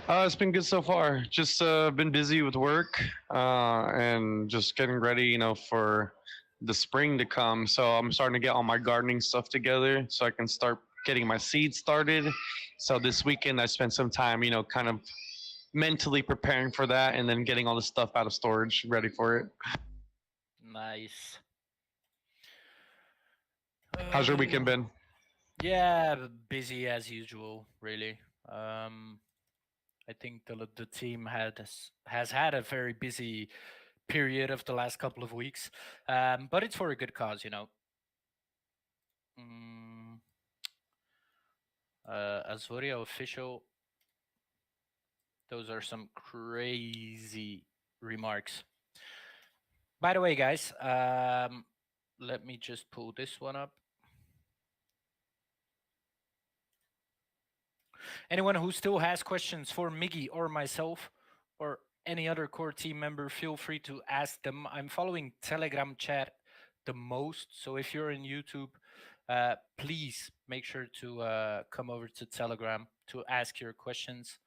Speaker 2: It's been good so far. Just been busy with work and just getting ready, for the spring to come. So I'm starting to get all my gardening stuff together so I can start getting my seeds started. So this weekend I spent some time, kind of mentally preparing for that and then getting all the stuff out of storage ready for it.
Speaker 1: Nice.
Speaker 2: How's your weekend been?
Speaker 1: Yeah, busy as usual, really. I think the team has had a very busy period of the last couple of weeks, but it's for a good cause, you know. Mm, Azuria official. Those are some crazy remarks. By the way, guys, let me just pull this one up. Anyone who still has questions for Miggy or myself or any other core team member, feel free to ask them. I'm following Telegram chat the most, so if you're in YouTube, please make sure to come over to Telegram to ask your questions.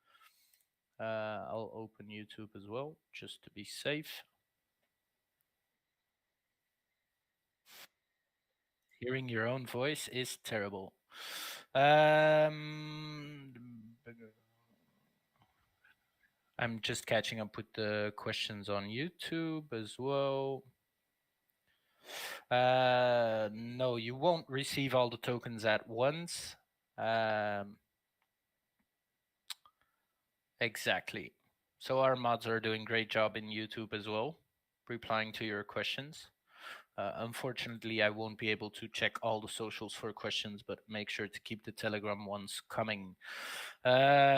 Speaker 1: I'll open YouTube as well, just to be safe. Hearing your own voice is terrible. I'm just catching up with the questions on YouTube as well. No, you won't receive all the tokens at once. Exactly. So our mods are doing great job in YouTube as well, replying to your questions. Unfortunately, I won't be able to check all the socials for questions, but make sure to keep the Telegram ones coming.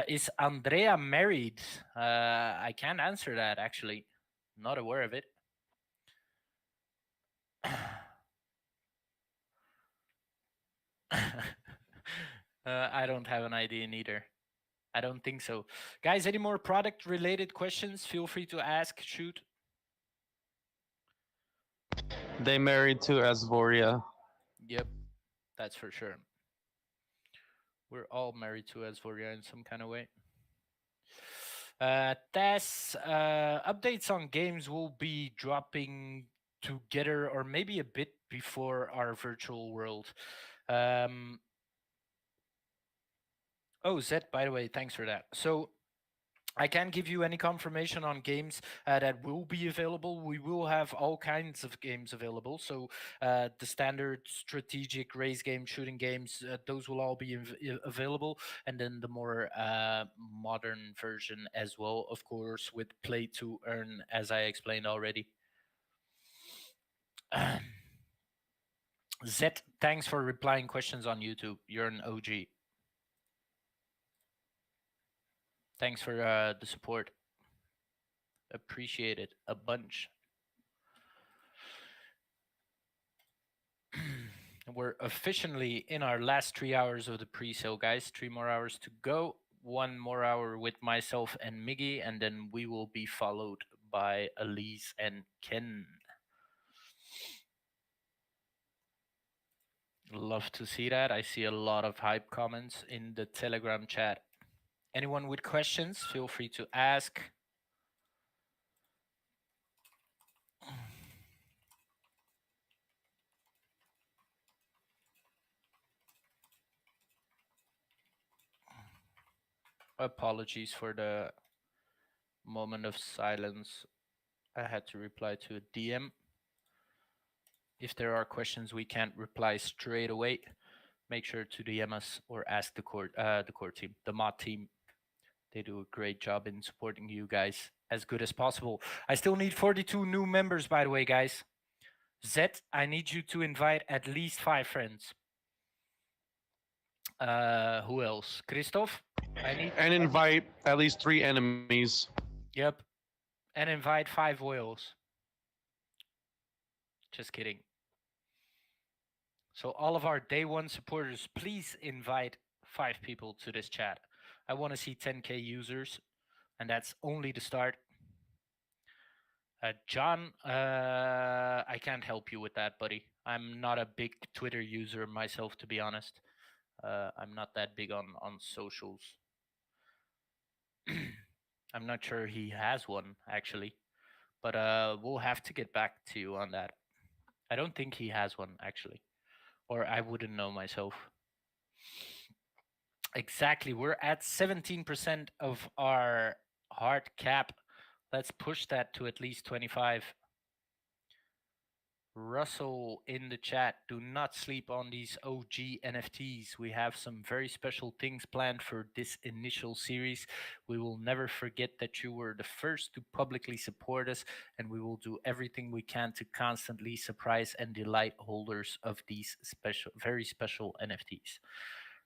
Speaker 1: Is Andrea married? I can't answer that, actually. Not aware of it. I don't have an idea neither. I don't think so. Guys, any more product related questions? Feel free to ask, shoot.
Speaker 2: They married to Asvoria.
Speaker 1: Yep, that's for sure. We're all married to Asvoria in some kind of way. Tess, updates on games will be dropping together or maybe a bit before our virtual world. Oh, Zed, by the way, thanks for that. So I can't give you any confirmation on games that will be available. We will have all kinds of games available. So the standard strategic race game, shooting games, those will all be available. And then the more modern version as well, of course, with play to earn, as I explained already. Zet, thanks for replying questions on YouTube. You're an OG. Thanks for the support. Appreciate it a bunch. We're officially in our last 3 hours of the pre-sale, guys. 3 more hours to go. 1 more hour with myself and Miggy, and then we will be followed by Elise and Ken. Love to see that. I see a lot of hype comments in the Telegram chat. Anyone with questions, feel free to ask. Apologies for the moment of silence. I had to reply to a DM. If there are questions we can't reply straight away, make sure to DM us or ask the core team, the mod team. They do a great job in supporting you guys as good as possible. I still need 42 new members, by the way, guys. Zet, I need you to invite at least 5 friends. Who else? Christoph, I need
Speaker 2: And invite at least 3 enemies.
Speaker 1: Yep, and invite 5 whales. Just kidding. So all of our day one supporters, please invite 5 people to this chat. I want to see 10k users, and that's only the start. John, I can't help you with that, buddy. I'm not a big Twitter user myself, to be honest. I'm not that big on socials. I'm not sure he has one, actually. But we'll have to get back to you on that. I don't think he has one, actually. Or I wouldn't know myself. Exactly. We're at 17% of our hard cap. Let's push that to at least 25. Russell in the chat, do not sleep on these OG NFTs. We have some very special things planned for this initial series. We will never forget that you were the first to publicly support us, and we will do everything we can to constantly surprise and delight holders of these very special NFTs.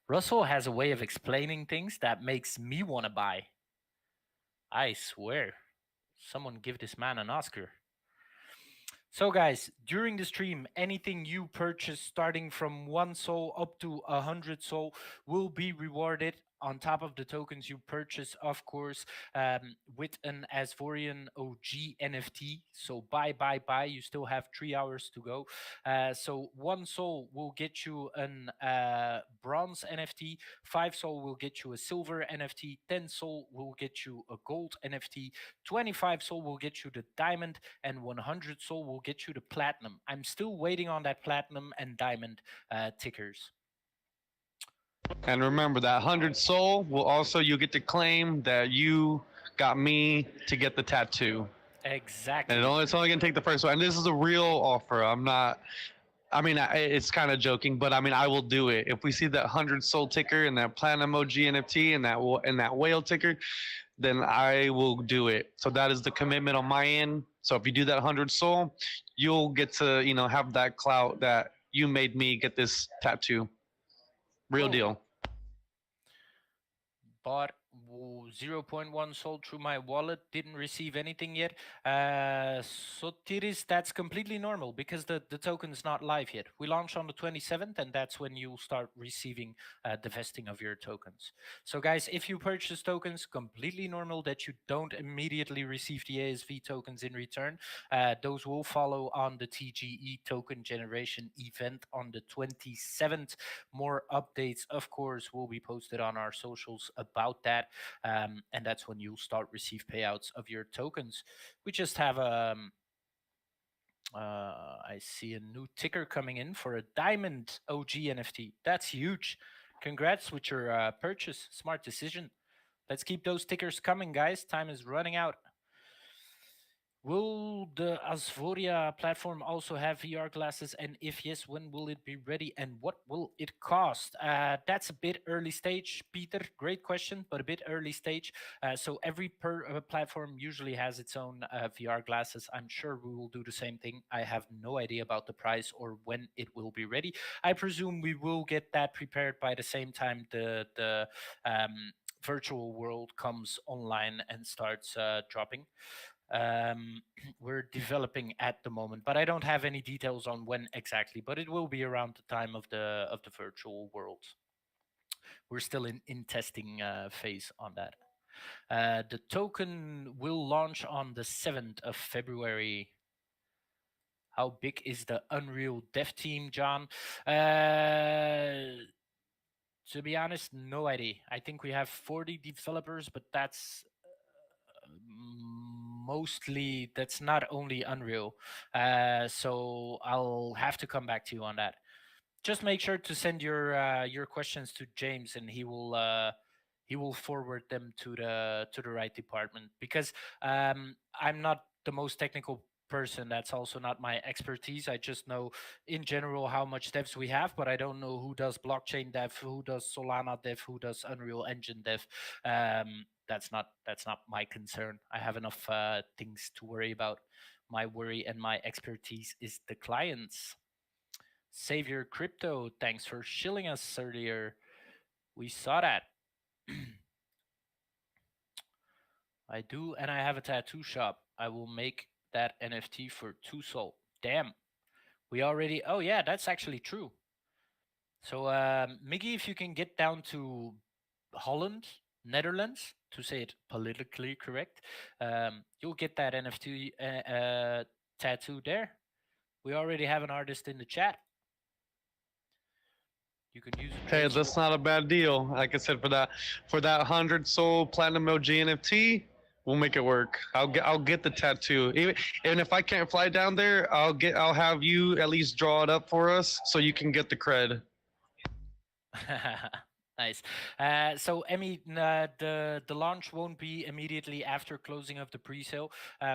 Speaker 1: Russell has a way of explaining things that makes me want to buy. I swear. Someone give this man an Oscar. So guys, during the stream, anything you purchase starting from 1 soul up to 100 soul will be rewarded on top of the tokens you purchase, of course, with an Asvorian OG NFT. So buy. You still have 3 hours to go. So 1 soul will get you an bronze NFT. 5 soul will get you a silver NFT. 10 soul will get you a gold NFT. 25 soul will get you the diamond, and 100 soul will get you the platinum. I'm still waiting on that platinum and diamond tickers.
Speaker 2: And remember that 100 soul will also, you get to claim that you got me to get the tattoo.
Speaker 1: Exactly.
Speaker 2: And it's only going to take the first one. And this is a real offer. It's kind of joking, but I mean, I will do it. If we see that 100 soul ticker and that platinum OG NFT and that whale ticker, then I will do it. So that is the commitment on my end. So if you do that 100 soul, you'll get to, have that clout that you made me get this tattoo. Real deal.
Speaker 1: Bought 0.1 sold through my wallet, didn't receive anything yet. So Tiris, that's completely normal because the token is not live yet. We launch on the 27th, and that's when you'll start receiving the vesting of your tokens. So guys, if you purchase tokens, completely normal that you don't immediately receive the ASV tokens in return. Those will follow on the TGE token generation event on the 27th. More updates, of course, will be posted on our socials about that. And that's when you'll start receive payouts of your tokens. We just have I see a new ticker coming in for a diamond OG NFT. That's huge. Congrats with your purchase. Smart decision. Let's keep those tickers coming, guys. Time is running out. Will the Asvoria platform also have VR glasses? And if yes, when will it be ready? And what will it cost? That's a bit early stage, Peter. Great question, but a bit early stage. So every platform usually has its own VR glasses. I'm sure we will do the same thing. I have no idea about the price or when it will be ready. I presume we will get that prepared by the same time the virtual world comes online and starts dropping. um, we're developing at the moment, but I don't have any details on when exactly. But it will be around the time of the virtual world. We're still in testing phase on that. The token will launch on the 7th of February. How big is the Unreal dev team, John? To be honest, no idea. I think we have 40 developers, but mostly that's not only Unreal. So I'll have to come back to you on that. Just make sure to send your questions to James, and he will forward them to the right department, because I'm not the most technical person. That's also not my expertise. I just know in general how much devs we have, but I don't know who does blockchain dev, who does Solana dev, who does Unreal Engine dev. That's not my concern. I have enough things to worry about. My worry and my expertise is the clients. Savior Crypto, thanks for shilling us earlier. We saw that. I do, and I have a tattoo shop. I will make that NFT for 2 Sol. Damn. We already. Oh, yeah, that's actually true. So, Miggy, if you can get down to Holland, Netherlands, to say it politically correct, you'll get that NFT tattoo there. We already have an artist in the chat. You can use a
Speaker 2: Hey,
Speaker 1: tracer.
Speaker 2: that's not a bad deal. Like I said, for that 100 Soul Platinum OG NFT, we'll make it work. I'll get the tattoo. Even if I can't fly down there, I'll have you at least draw it up for us so you can get the cred.
Speaker 1: Nice. So Emmy, the launch won't be immediately after closing of the pre-sale.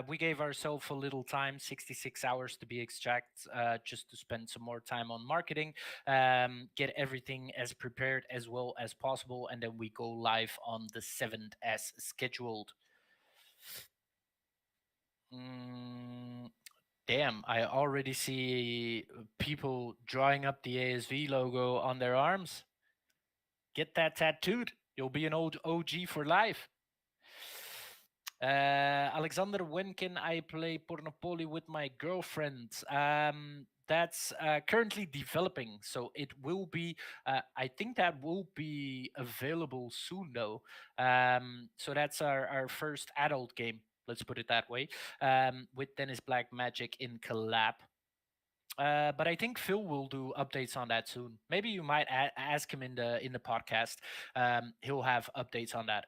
Speaker 1: We gave ourselves a little time, 66 hours to be exact, just to spend some more time on marketing, get everything as prepared as well as possible, and then we go live on the 7th as scheduled. Mm, damn, I already see people drawing up the ASV logo on their arms. Get that tattooed. You'll be an old OG for life. Alexander, when can I play Pornopoly with my girlfriend? That's currently developing, so it will be. I think that will be available soon, though. So that's our first adult game. Let's put it that way. With Dennis Black Magic in collab. But I think Phil will do updates on that soon. Maybe you might ask him in the podcast. He'll have updates on that.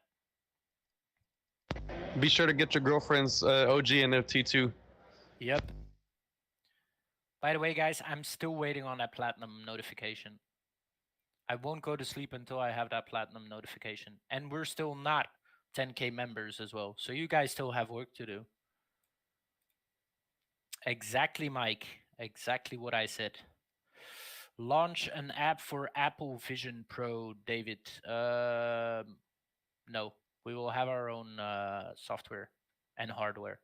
Speaker 2: Be sure to get your girlfriend's OG NFT too.
Speaker 1: Yep. By the way, guys, I'm still waiting on that platinum notification. I won't go to sleep until I have that platinum notification. And we're still not 10K members as well. So you guys still have work to do. Exactly, Mike. Exactly what I said. Launch an app for Apple Vision Pro, David. No, we will have our own software and hardware.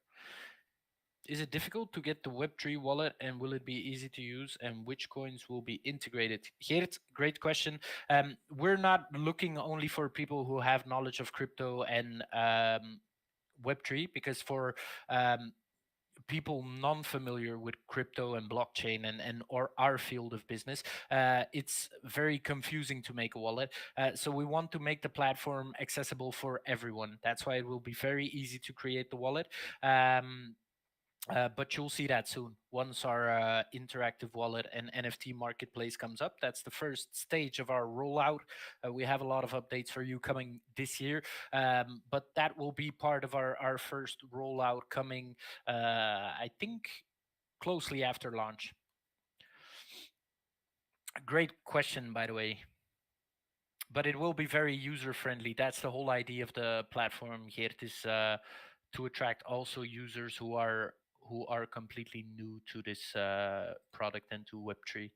Speaker 1: Is it difficult to get the Web3 wallet, and will it be easy to use, and which coins will be integrated? Geert, great question. We're not looking only for people who have knowledge of crypto and Web3, because for people non-familiar with crypto and blockchain and or our field of business, it's very confusing to make a wallet. So we want to make the platform accessible for everyone. That's why it will be very easy to create the wallet. But you'll see that soon once our interactive wallet and NFT marketplace comes up. That's the first stage of our rollout. We have a lot of updates for you coming this year, but that will be part of our first rollout coming, I think, closely after launch. Great question, by the way. But it will be very user friendly. That's the whole idea of the platform here. Is to attract also users who are who are completely new to this product and to Web3.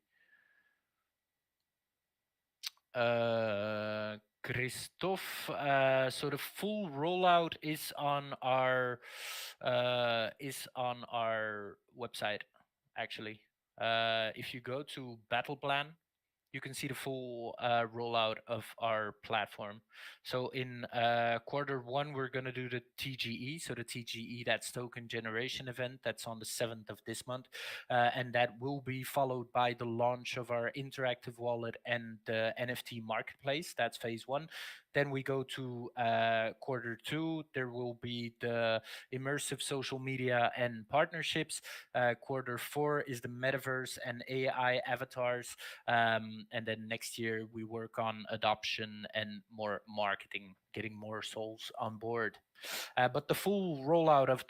Speaker 1: Christophe, so the full rollout is on our website actually. If you go to Battle Plan, you can see the full rollout of our platform. So in quarter 1, we're going to do the TGE. So the TGE, that's token generation event. That's on the 7th of this month. And that will be followed by the launch of our interactive wallet and the NFT marketplace. That's phase 1. Then we go to quarter 2. There will be the immersive social media and partnerships. Quarter 4 is the metaverse and AI avatars. And then next year we work on adoption and more marketing, getting more souls on board. But the full rollout of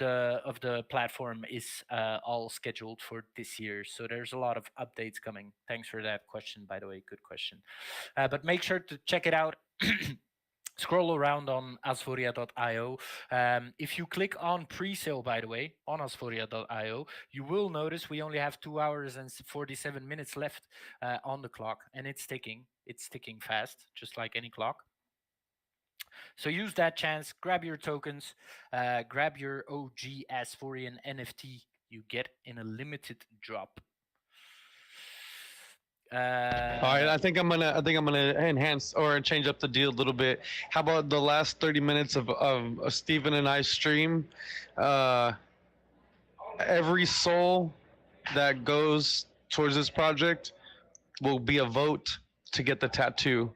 Speaker 1: the platform is all scheduled for this year. So there's a lot of updates coming. Thanks for that question, by the way. Good question. But make sure to check it out. Scroll around on asphoria.io. If you click on pre-sale, by the way, on asphoria.io, you will notice we only have 2 hours and 47 minutes left on the clock, and it's ticking. It's ticking fast, just like any clock. So use that chance, grab your tokens, grab your OG Asphorian NFT you get in a limited drop.
Speaker 2: All right, I think I'm gonna enhance or change up the deal a little bit. How about the last 30 minutes of Steven and I stream? Every soul that goes towards this project will be a vote to get the tattoo,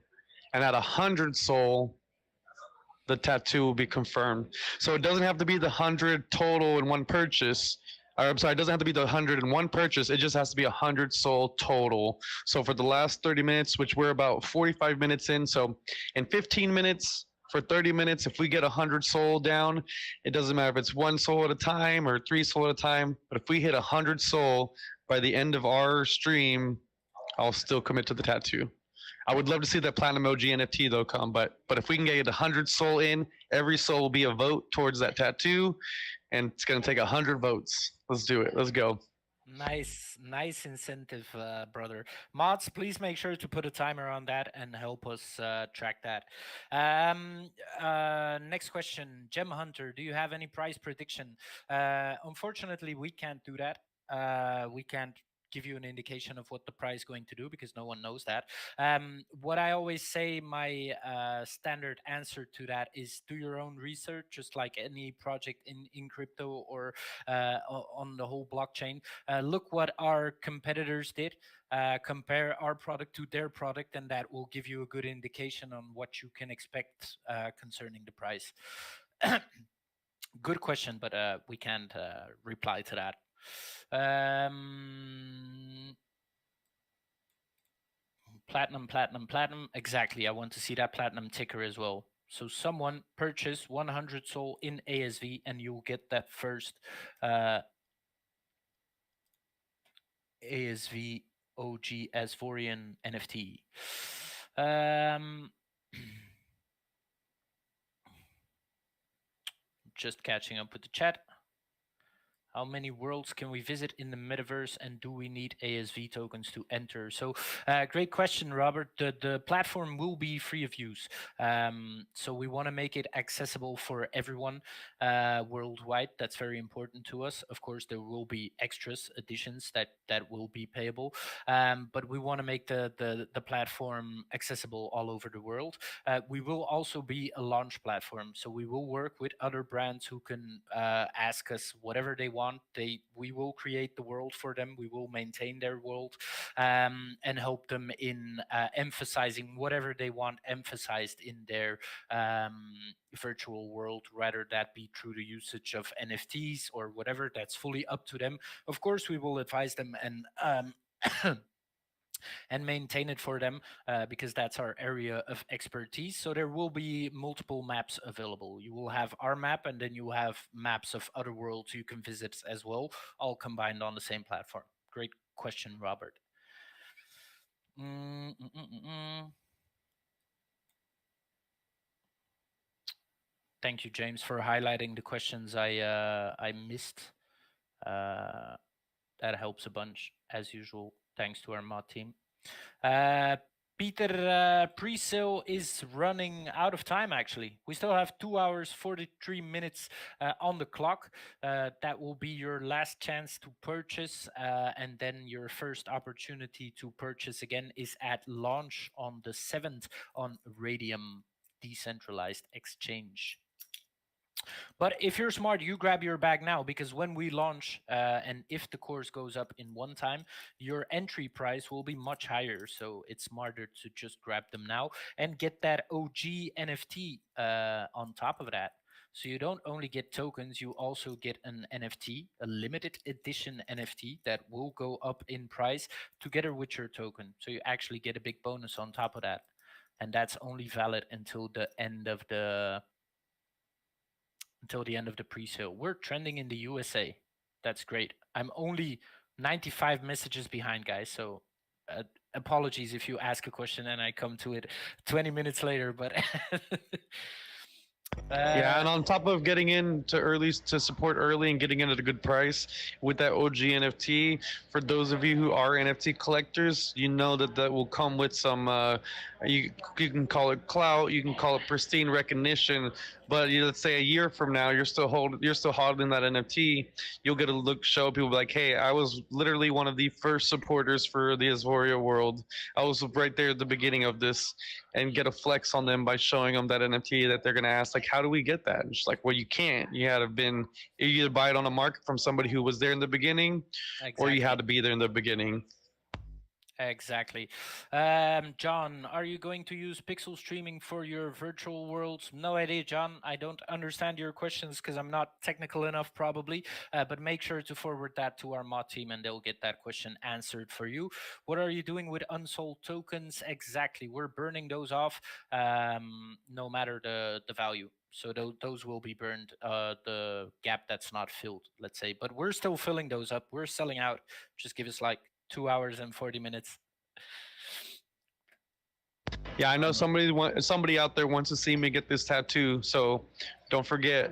Speaker 2: and at 100 soul, the tattoo will be confirmed. So it doesn't have to be the 100 total in one purchase. Or, I'm sorry, it doesn't have to be the 100 in one purchase. It just has to be 100 soul total. So for the last 30 minutes, which we're about 45 minutes in, so in 15 minutes for 30 minutes, if we get 100 soul down, it doesn't matter if it's 1 soul at a time or 3 soul at a time. But if we hit 100 soul by the end of our stream, I'll still commit to the tattoo. I would love to see that Platinum OG NFT though come, but if we can get 100 soul in, every soul will be a vote towards that tattoo, and it's gonna take 100 votes. Let's do it. Let's go.
Speaker 1: Nice incentive, brother. Mods, please make sure to put a timer on that and help us track that. Next question, Gem Hunter, do you have any price prediction? Unfortunately, we can't do that. We can't give you an indication of what the price is going to do because no one knows that. What I always say, my standard answer to that is do your own research, just like any project in crypto or on the whole blockchain. Look what our competitors did. Compare our product to their product, and that will give you a good indication on what you can expect concerning the price. Good question, but we can't reply to that. Platinum. Exactly. I want to see that platinum ticker as well. So someone purchase 100 soul in ASV and you'll get that first ASV OG Asphorian NFT. Just catching up with the chat. How many worlds can we visit in the metaverse, and do we need ASV tokens to enter? So great question, Robert. The platform will be free of use. So we want to make it accessible for everyone worldwide. That's very important to us. Of course, there will be extras, additions that will be payable. But we want to make the platform accessible all over the world. We will also be a launch platform. So we will work with other brands who can ask us whatever they want. We will create the world for them. We will maintain their world and help them in emphasizing whatever they want emphasized in their virtual world, rather that be through the usage of NFTs or whatever. That's fully up to them. Of course, we will advise them and and maintain it for them because that's our area of expertise. So there will be multiple maps available. You will have our map, and then you have maps of other worlds you can visit as well, all combined on the same platform. Great question, Robert. Thank you, James, for highlighting the questions I missed. Uh, that helps a bunch, as usual, thanks to our mod team. Uh, Peter, pre-sale is running out of time. Actually, we still have 2 hours 43 minutes on the clock. That will be your last chance to purchase, and then your first opportunity to purchase again is at launch on the 7th on Radium Decentralized Exchange. But if you're smart, you grab your bag now, because when we launch, and if the course goes up in one time, your entry price will be much higher. So it's smarter to just grab them now and get that OG NFT on top of that. So you don't only get tokens, you also get an NFT, a limited edition NFT that will go up in price together with your token. So you actually get a big bonus on top of that. And that's only valid until the end of the pre-sale. We're trending in the USA. That's great. I'm only 95 messages behind, guys. So apologies if you ask a question and I come to it 20 minutes later. But
Speaker 2: Yeah, and on top of getting into early to support early and getting in at a good price with that OG NFT, for those of you who are NFT collectors, you know that that will come with some. You can call it clout, you can call it pristine recognition, but let's say a year from now, you're still holding that NFT. You'll get a look, show people like, hey, I was literally one of the first supporters for the Azoria world. I was right there at the beginning of this, and get a flex on them by showing them that NFT that they're gonna ask, like, how do we get that? And it's like, well, you can't. You had to been you either buy it on the market from somebody who was there in the beginning, or you
Speaker 1: exactly.
Speaker 2: had to be there in the beginning.
Speaker 1: Exactly. John, are you going to use pixel streaming for your virtual worlds? No idea, John. I don't understand your questions because I'm not technical enough, probably. But make sure to forward that to our mod team and they'll get that question answered for you. What are you doing with unsold tokens? Exactly. We're burning those off, no matter the value. So those will be burned, the gap that's not filled, let's say. But we're still filling those up. We're selling out. Just give us like 2 hours and 40 minutes.
Speaker 2: Yeah, I know somebody out there wants to see me get this tattoo, so don't forget,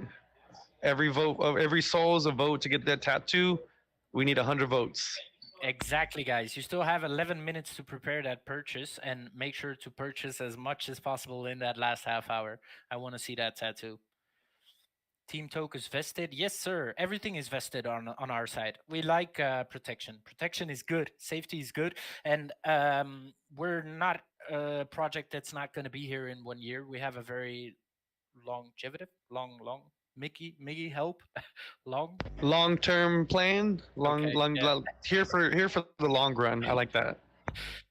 Speaker 2: every vote of every soul is a vote to get that tattoo. We need 100 votes.
Speaker 1: Exactly, guys. You still have 11 minutes to prepare that purchase and make sure to purchase as much as possible in that last half hour. I want to see that tattoo. Team tokens vested? Yes, sir. Everything is vested on our side. We like protection. Protection is good. Safety is good, and we're not a project that's not going to be here in 1 year. We have a very longevity, long. Mickey, help, long.
Speaker 2: Long-term plan,
Speaker 1: Okay, yeah.
Speaker 2: here for the long run. I like that.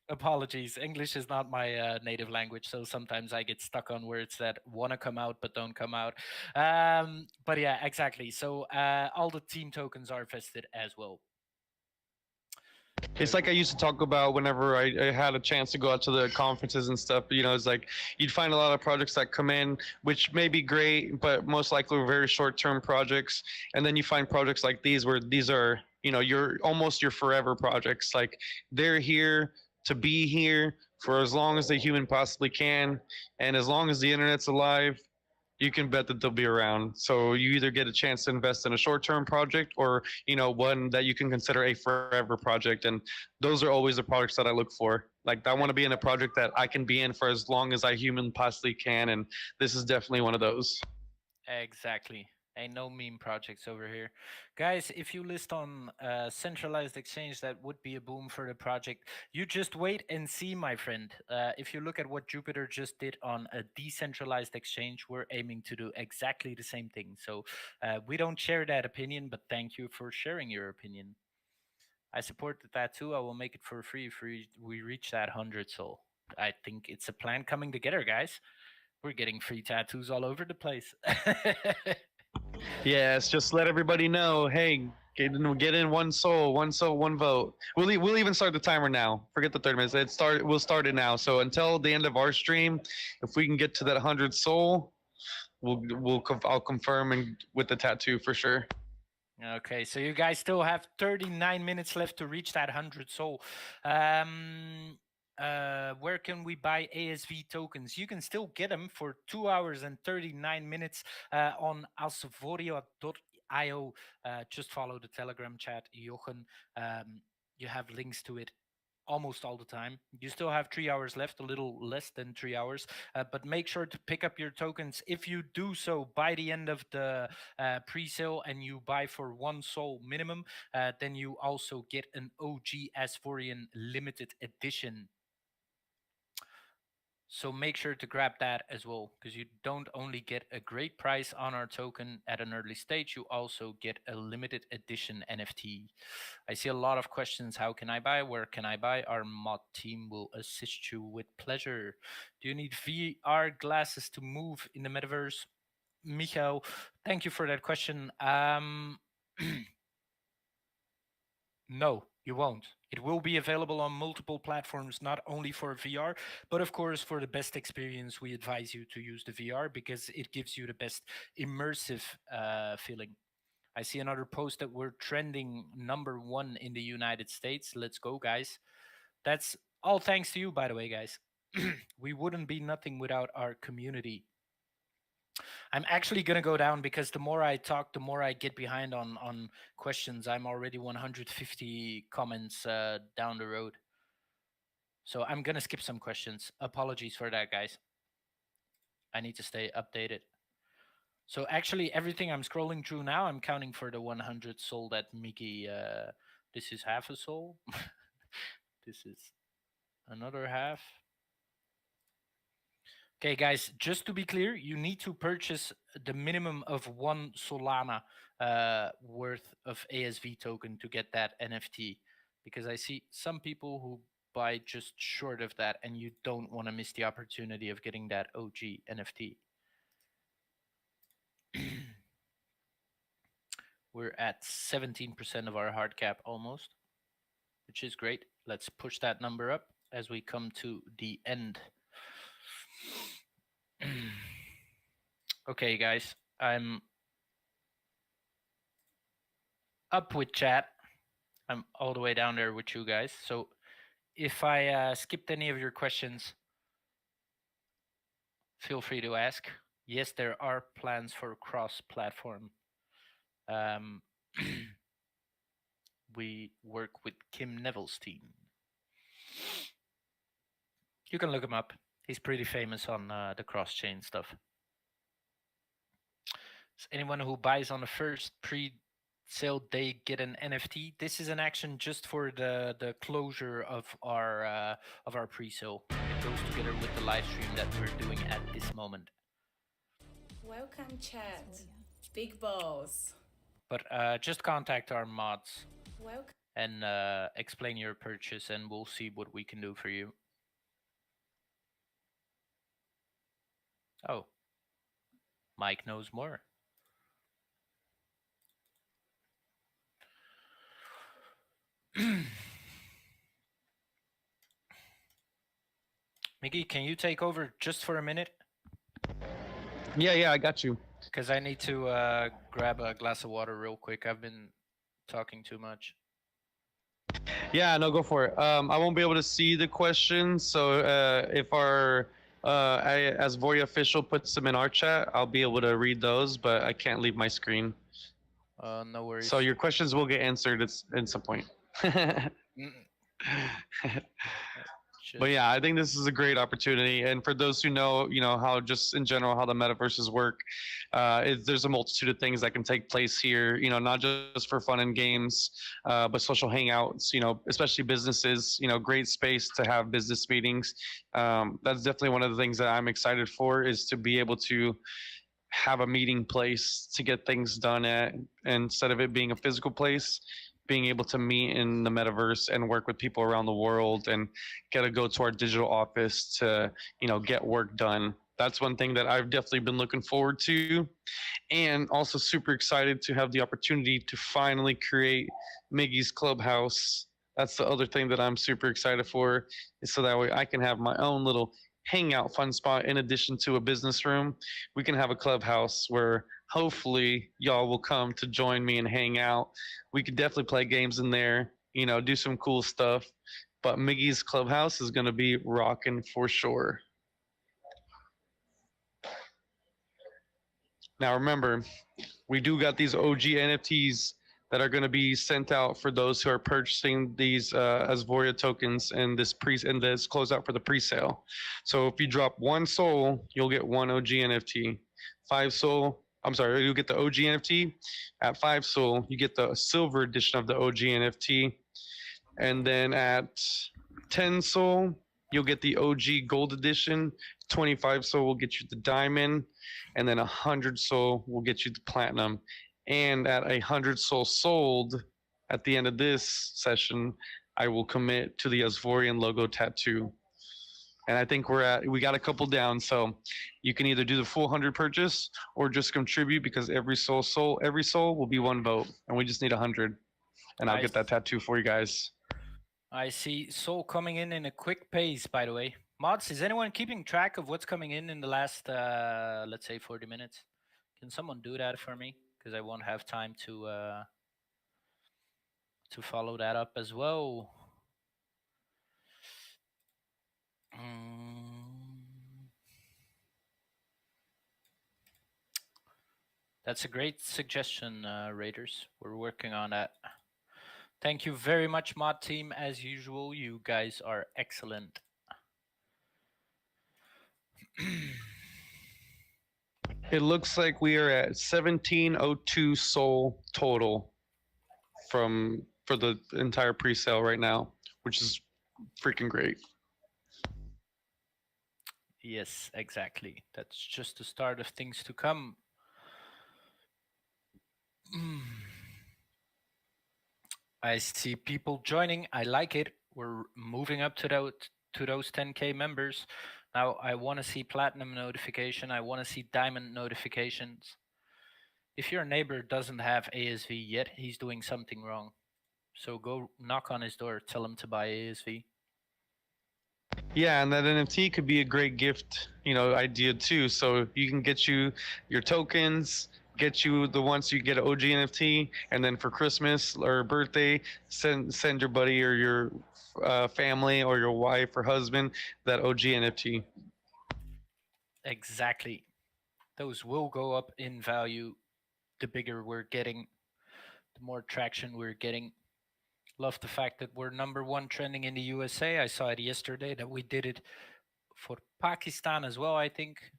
Speaker 1: Apologies. English is not my native language, so sometimes I get stuck on words that want to come out but don't come out. But yeah, exactly. So all the team tokens are vested as well.
Speaker 2: It's like I used to talk about whenever I had a chance to go out to the conferences and stuff. It's like you'd find a lot of projects that come in, which may be great, but most likely were very short-term projects. And then you find projects like these where these are, your almost your forever projects. Like they're here to be here for as long as the human possibly can, and as long as the internet's alive, you can bet that they'll be around. So you either get a chance to invest in a short-term project, or one that you can consider a forever project. And those are always the projects that I look for. Like I want to be in a project that I can be in for as long as I human possibly can, and this is definitely one of those.
Speaker 1: Exactly. Ain't no meme projects over here. Guys, if you list on centralized exchange, that would be a boom for the project. You just wait and see, my friend. If you look at what Jupiter just did on a decentralized exchange, we're aiming to do exactly the same thing. So we don't share that opinion, but thank you for sharing your opinion. I support the tattoo. I will make it for free if we reach that 100 soul. I think it's a plan coming together, guys. We're getting free tattoos all over the place.
Speaker 2: Yes, just let everybody know. Hey, get in one soul, one vote. We'll even start the timer now. Forget the 30 minutes. We'll start it now. So until the end of our stream, if we can get to that 100 soul, I'll confirm and with the tattoo for sure.
Speaker 1: Okay, so you guys still have 39 minutes left to reach that 100 soul. Where can we buy ASV tokens? You can still get them for 2 hours and 39 minutes on io. Just follow the Telegram chat, Jochen. You have links to it almost all the time. You still have 3 hours left, a little less than 3 hours, but make sure to pick up your tokens. If you do so by the end of the pre-sale and you buy for 1 sol minimum, then you also get an OG Asphorian limited edition. So make sure to grab that as well, because you don't only get a great price on our token at an early stage, you also get a limited edition NFT. I see a lot of questions. How can I buy? Where can I buy? Our mod team will assist you with pleasure. Do you need VR glasses to move in the metaverse? Michael, thank you for that question. No, you won't. It will be available on multiple platforms, not only for VR, but of course, for the best experience, we advise you to use the VR because it gives you the best immersive feeling. I see another post that we're trending #1 in the United States. Let's go, guys. That's all thanks to you, by the way, guys. We wouldn't be nothing without our community. I'm actually gonna go down because the more I talk, the more I get behind on questions. I'm already 150 comments down the road, so I'm gonna skip some questions. Apologies for that, guys. I need to stay updated. So actually, everything I'm scrolling through now, I'm counting for the 100 sol that Mickey. This is half a sol. This is another half. Okay, guys, just to be clear, you need to purchase the minimum of 1 Solana worth of ASV token to get that NFT. Because I see some people who buy just short of that, and you don't want to miss the opportunity of getting that OG NFT. We're at 17% of our hard cap almost, which is great. Let's push that number up as we come to the end. Okay, guys, I'm up with chat. I'm all the way down there with you guys. So if I skipped any of your questions, feel free to ask. Yes, there are plans for cross-platform. We work with Kim Neville's team. You can look him up. He's pretty famous on the cross-chain stuff. So anyone who buys on the first pre-sale day get an NFT. This is an action just for the closure of our pre-sale. It goes together with the live stream that we're doing at this moment.
Speaker 3: Welcome, chat. Big balls.
Speaker 1: But just contact our mods.
Speaker 3: Welcome.
Speaker 1: And explain your purchase, and we'll see what we can do for you. Oh, Mike knows more. Mickey, can you take over just for a minute?
Speaker 2: Yeah, I got you.
Speaker 1: Because I need to grab a glass of water real quick. I've been talking too much.
Speaker 2: Yeah, no, go for it. I won't be able to see the questions, so if our as Voya official puts them in our chat, I'll be able to read those, but I can't leave my screen.
Speaker 1: No worries.
Speaker 2: So your questions will get answered at some point. But yeah, I think this is a great opportunity, and for those who know, how just in general how the metaverses work, there's a multitude of things that can take place here. Not just for fun and games, but social hangouts. Especially businesses. Great space to have business meetings. That's definitely one of the things that I'm excited for, is to be able to have a meeting place to get things done at, instead of it being a physical place, being able to meet in the metaverse and work with people around the world and get to go to our digital office to, get work done. That's one thing that I've definitely been looking forward to, and also super excited to have the opportunity to finally create Miggy's Clubhouse. That's the other thing that I'm super excited for, is so that way I can have my own little hangout fun spot. In addition to a business room, we can have a clubhouse where hopefully y'all will come to join me and hang out. We could definitely play games in there, do some cool stuff. But Miggy's Clubhouse is going to be rocking for sure. Now remember, we do got these OG NFTs that are going to be sent out for those who are purchasing these Asvoria tokens in this closeout for the pre-sale. So if you drop one soul, you'll get one OG NFT. 5 soul, I'm sorry, you'll get the OG NFT. At 5 soul, you get the silver edition of the OG NFT, and then at 10 soul, you'll get the OG gold edition. 25 soul will get you the diamond, and then 100 soul will get you the platinum. And at 100 soul sold, at the end of this session, I will commit to the Asvorian logo tattoo. And I think we got a couple down, so you can either do the full 100 purchase or just contribute, because every soul will be one vote, and we just need 100, and I'll get that tattoo for you guys.
Speaker 1: I see Soul coming in a quick pace, by the way. Mods, is anyone keeping track of what's coming in the last, let's say, 40 minutes? Can someone do that for me? Because I won't have time to follow that up as well. That's a great suggestion, Raiders. We're working on that. Thank you very much, mod team. As usual, you guys are excellent.
Speaker 2: It looks like we are at 1702 soul total for the entire pre-sale right now, which is freaking great.
Speaker 1: Yes, exactly. That's just the start of things to come. I see people joining. I like it. We're moving up to those 10K members. Now I want to see platinum notification. I want to see diamond notifications. If your neighbor doesn't have ASV yet, he's doing something wrong. So go knock on his door, tell him to buy ASV.
Speaker 2: Yeah, and that NFT could be a great gift, idea too. So you can get you your tokens, get you the once you get an OG NFT, and then for Christmas or birthday, send your buddy or your family or your wife or husband that OG NFT.
Speaker 1: Exactly. Those will go up in value the bigger we're getting, the more traction we're getting. Love the fact that we're #1 trending in the USA. I saw it yesterday that we did it for Pakistan as well, I think.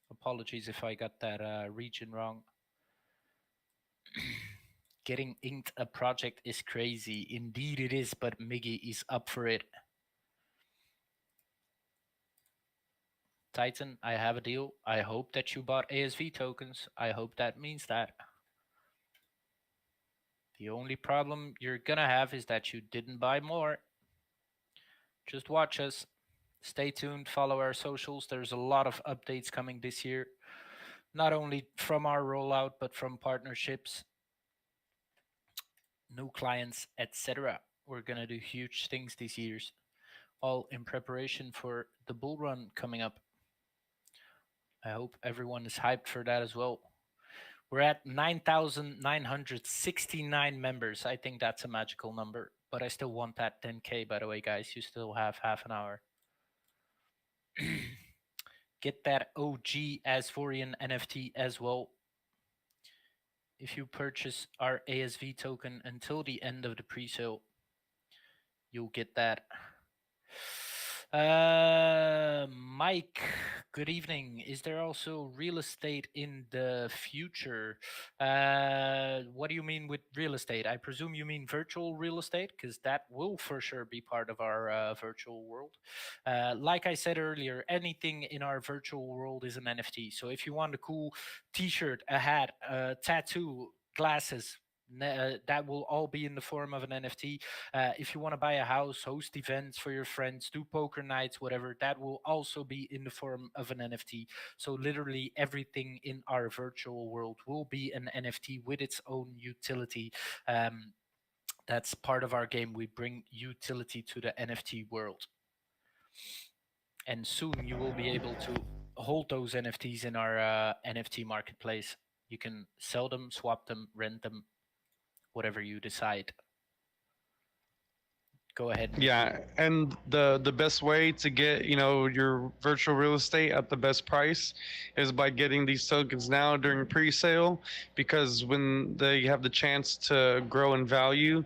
Speaker 1: Apologies if I got that region wrong. Getting inked a project is crazy. Indeed it is, but Miggy is up for it. Titan, I have a deal. I hope that you bought ASV tokens. I hope that means that. The only problem you're gonna have is that you didn't buy more. Just watch us. Stay tuned, follow our socials. There's a lot of updates coming this year, not only from our rollout, but from partnerships, new clients, etc. We're gonna do huge things this year, all in preparation for the bull run coming up. I hope everyone is hyped for that as well. We're at 9,969 members. I think that's a magical number, but I still want that 10K, by the way, guys. You still have half an hour. Get that OG Asvorian NFT as well. If you purchase our ASV token until the end of the pre-sale, you'll get that. Mike, good evening. Is there also real estate in the future? What do you mean with real estate? I presume you mean virtual real estate, because that will for sure be part of our virtual world. Like I said earlier, anything in our virtual world is an NFT. So if you want a cool t-shirt, a hat, a tattoo, glasses, that will all be in the form of an NFT. If you want to buy a house, host events for your friends, do poker nights, whatever, that will also be in the form of an NFT. So literally everything in our virtual world will be an NFT with its own utility. That's part of our game. We bring utility to the NFT world. And soon you will be able to hold those NFTs in our NFT marketplace. You can sell them, swap them, rent them, whatever you decide. Go ahead.
Speaker 2: Yeah, and the best way to get, your virtual real estate at the best price is by getting these tokens now during pre-sale, because when they have the chance to grow in value,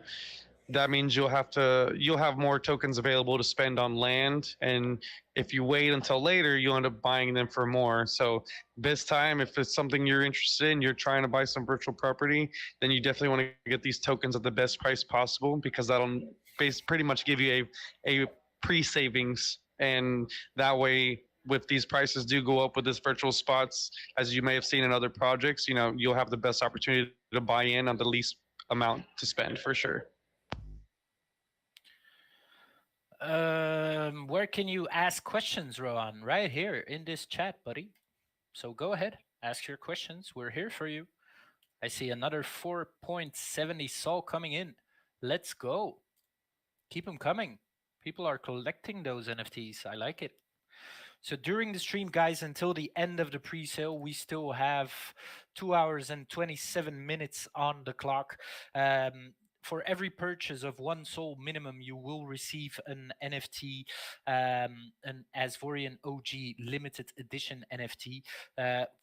Speaker 2: that means you'll have more tokens available to spend on land, and if you wait until later, you'll end up buying them for more. So this time, if it's something you're interested in, you're trying to buy some virtual property, then you definitely want to get these tokens at the best price possible, because that'll pretty much give you a pre-savings, and that way, if these prices do go up with this virtual spots, as you may have seen in other projects, you'll have the best opportunity to buy in on the least amount to spend for sure.
Speaker 1: Where can you ask questions, Rohan? Right here in this chat, buddy. So go ahead, ask your questions. We're here for you. I see another 4.70 Sol coming in. Let's go. Keep them coming. People are collecting those NFTs. I like it. So during the stream, guys, until the end of the pre-sale, we still have 2 hours and 27 minutes on the clock. For every purchase of 1 Sol minimum, you will receive an NFT, an Asvorian OG limited edition NFT.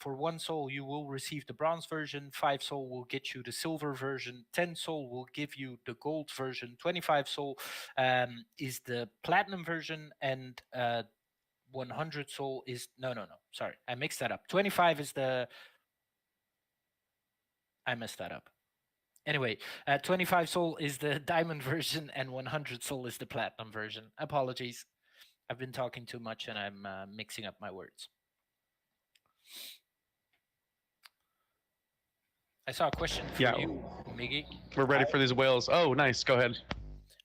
Speaker 1: For 1 Sol, you will receive the bronze version. 5 Sol will get you the silver version. 10 Sol will give you the gold version. 25 Sol is the platinum version, and 100 Sol is no, sorry, I mixed that up. 25 is the I messed that up. Anyway, 25 Sol is the diamond version, and 100 Sol is the platinum version. Apologies, I've been talking too much and I'm mixing up my words. I saw a question for you, Miggy.
Speaker 2: We're ready for these whales. Oh, nice. Go ahead.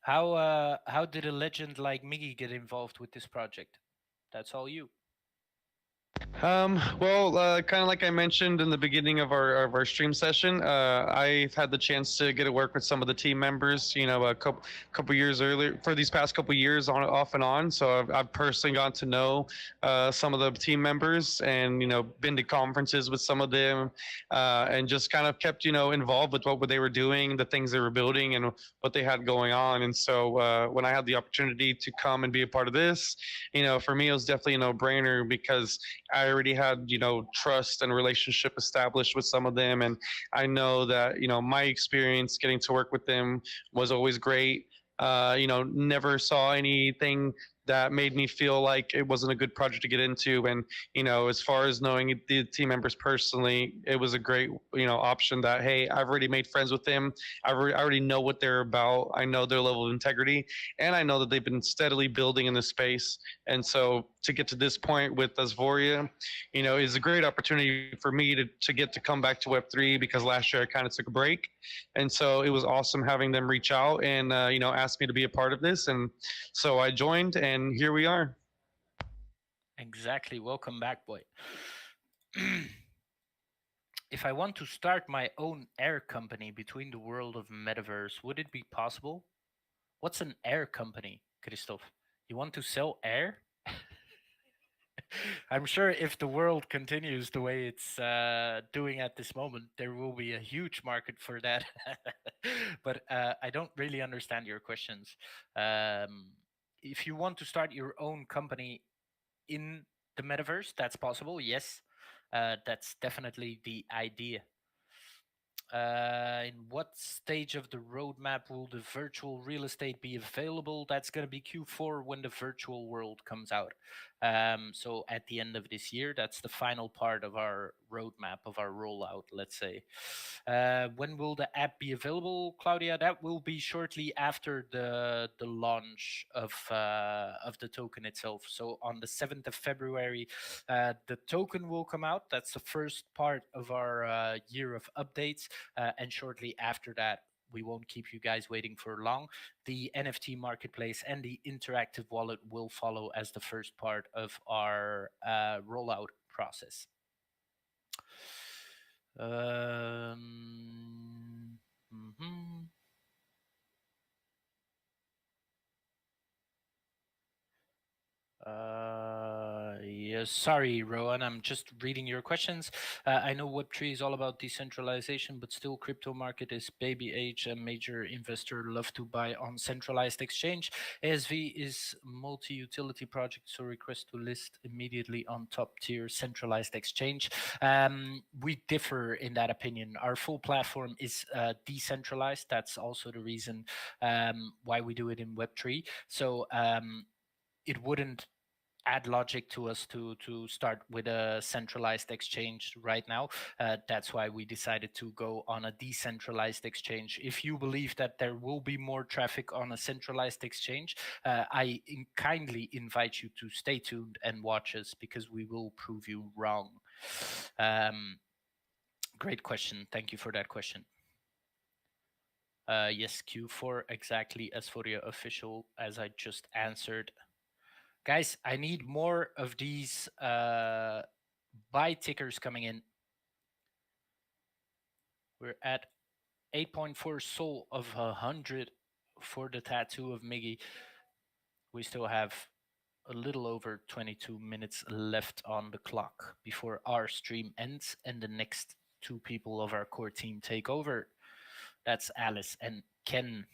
Speaker 1: How did a legend like Miggy get involved with this project? That's all you.
Speaker 2: Well, kind of like I mentioned in the beginning of our stream session, I've had the chance to get to work with some of the team members, a couple years earlier, for these past couple years, on off and on. So I've personally got to know some of the team members, and been to conferences with some of them, and just kind of kept involved with what they were doing, the things they were building, and what they had going on. And so when I had the opportunity to come and be a part of this, for me it was definitely a no-brainer, because I already had, trust and relationship established with some of them. And I know that, my experience getting to work with them was always great. Never saw anything that made me feel like it wasn't a good project to get into. And, as far as knowing the team members personally, it was a great, option that, hey, I've already made friends with them. I already know what they're about. I know their level of integrity, and I know that they've been steadily building in this space. And so to get to this point with Asvoria, is a great opportunity for me to get to come back to Web3, because last year I kind of took a break. And so it was awesome having them reach out and, ask me to be a part of this. And so I joined, and here we are.
Speaker 1: Exactly. Welcome back, boy. If I want to start my own air company between the world of metaverse, would it be possible? What's an air company, Christophe? You want to sell air? I'm sure if the world continues the way it's doing at this moment, there will be a huge market for that. But I don't really understand your questions. If you want to start your own company in the metaverse, that's possible. Yes, that's definitely the idea. In what stage of the roadmap will the virtual real estate be available? That's going to be Q4 when the virtual world comes out. So at the end of this year, that's the final part of our roadmap, of our rollout, let's say. When will the app be available, Claudia? That will be shortly after the launch of the token itself. So on the 7th of February, the token will come out. That's the first part of our year of updates. And shortly after that, we won't keep you guys waiting for long. The NFT marketplace and the interactive wallet will follow as the first part of our rollout process. Sorry, Rowan. I'm just reading your questions. I know Web3 is all about decentralization, but still, crypto market is baby age. A major investor love to buy on centralized exchange. ASV is multi-utility project, so request to list immediately on top tier centralized exchange. We differ in that opinion. Our full platform is decentralized. That's also the reason why we do it in Web3. So it wouldn't add logic to us to start with a centralized exchange right now. That's why we decided to go on a decentralized exchange. If you believe that there will be more traffic on a centralized exchange, kindly invite you to stay tuned and watch us, because we will prove you wrong. Great question. Thank you for that question. Yes, Q4 exactly as for the official, as I just answered. Guys, I need more of these buy tickers coming in. We're at 8.4 soul of 100 for the tattoo of Miggy. We still have a little over 22 minutes left on the clock before our stream ends and the next two people of our core team take over. That's Alice and Ken.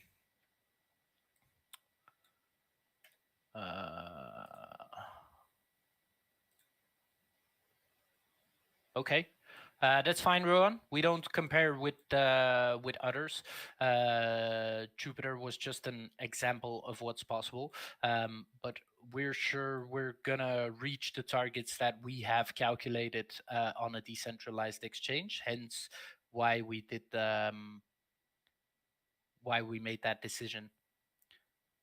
Speaker 1: Okay. That's fine, Rowan. We don't compare with others. Jupiter was just an example of what's possible, but we're sure we're gonna reach the targets that we have calculated on a decentralized exchange. Hence, why we did why we made that decision.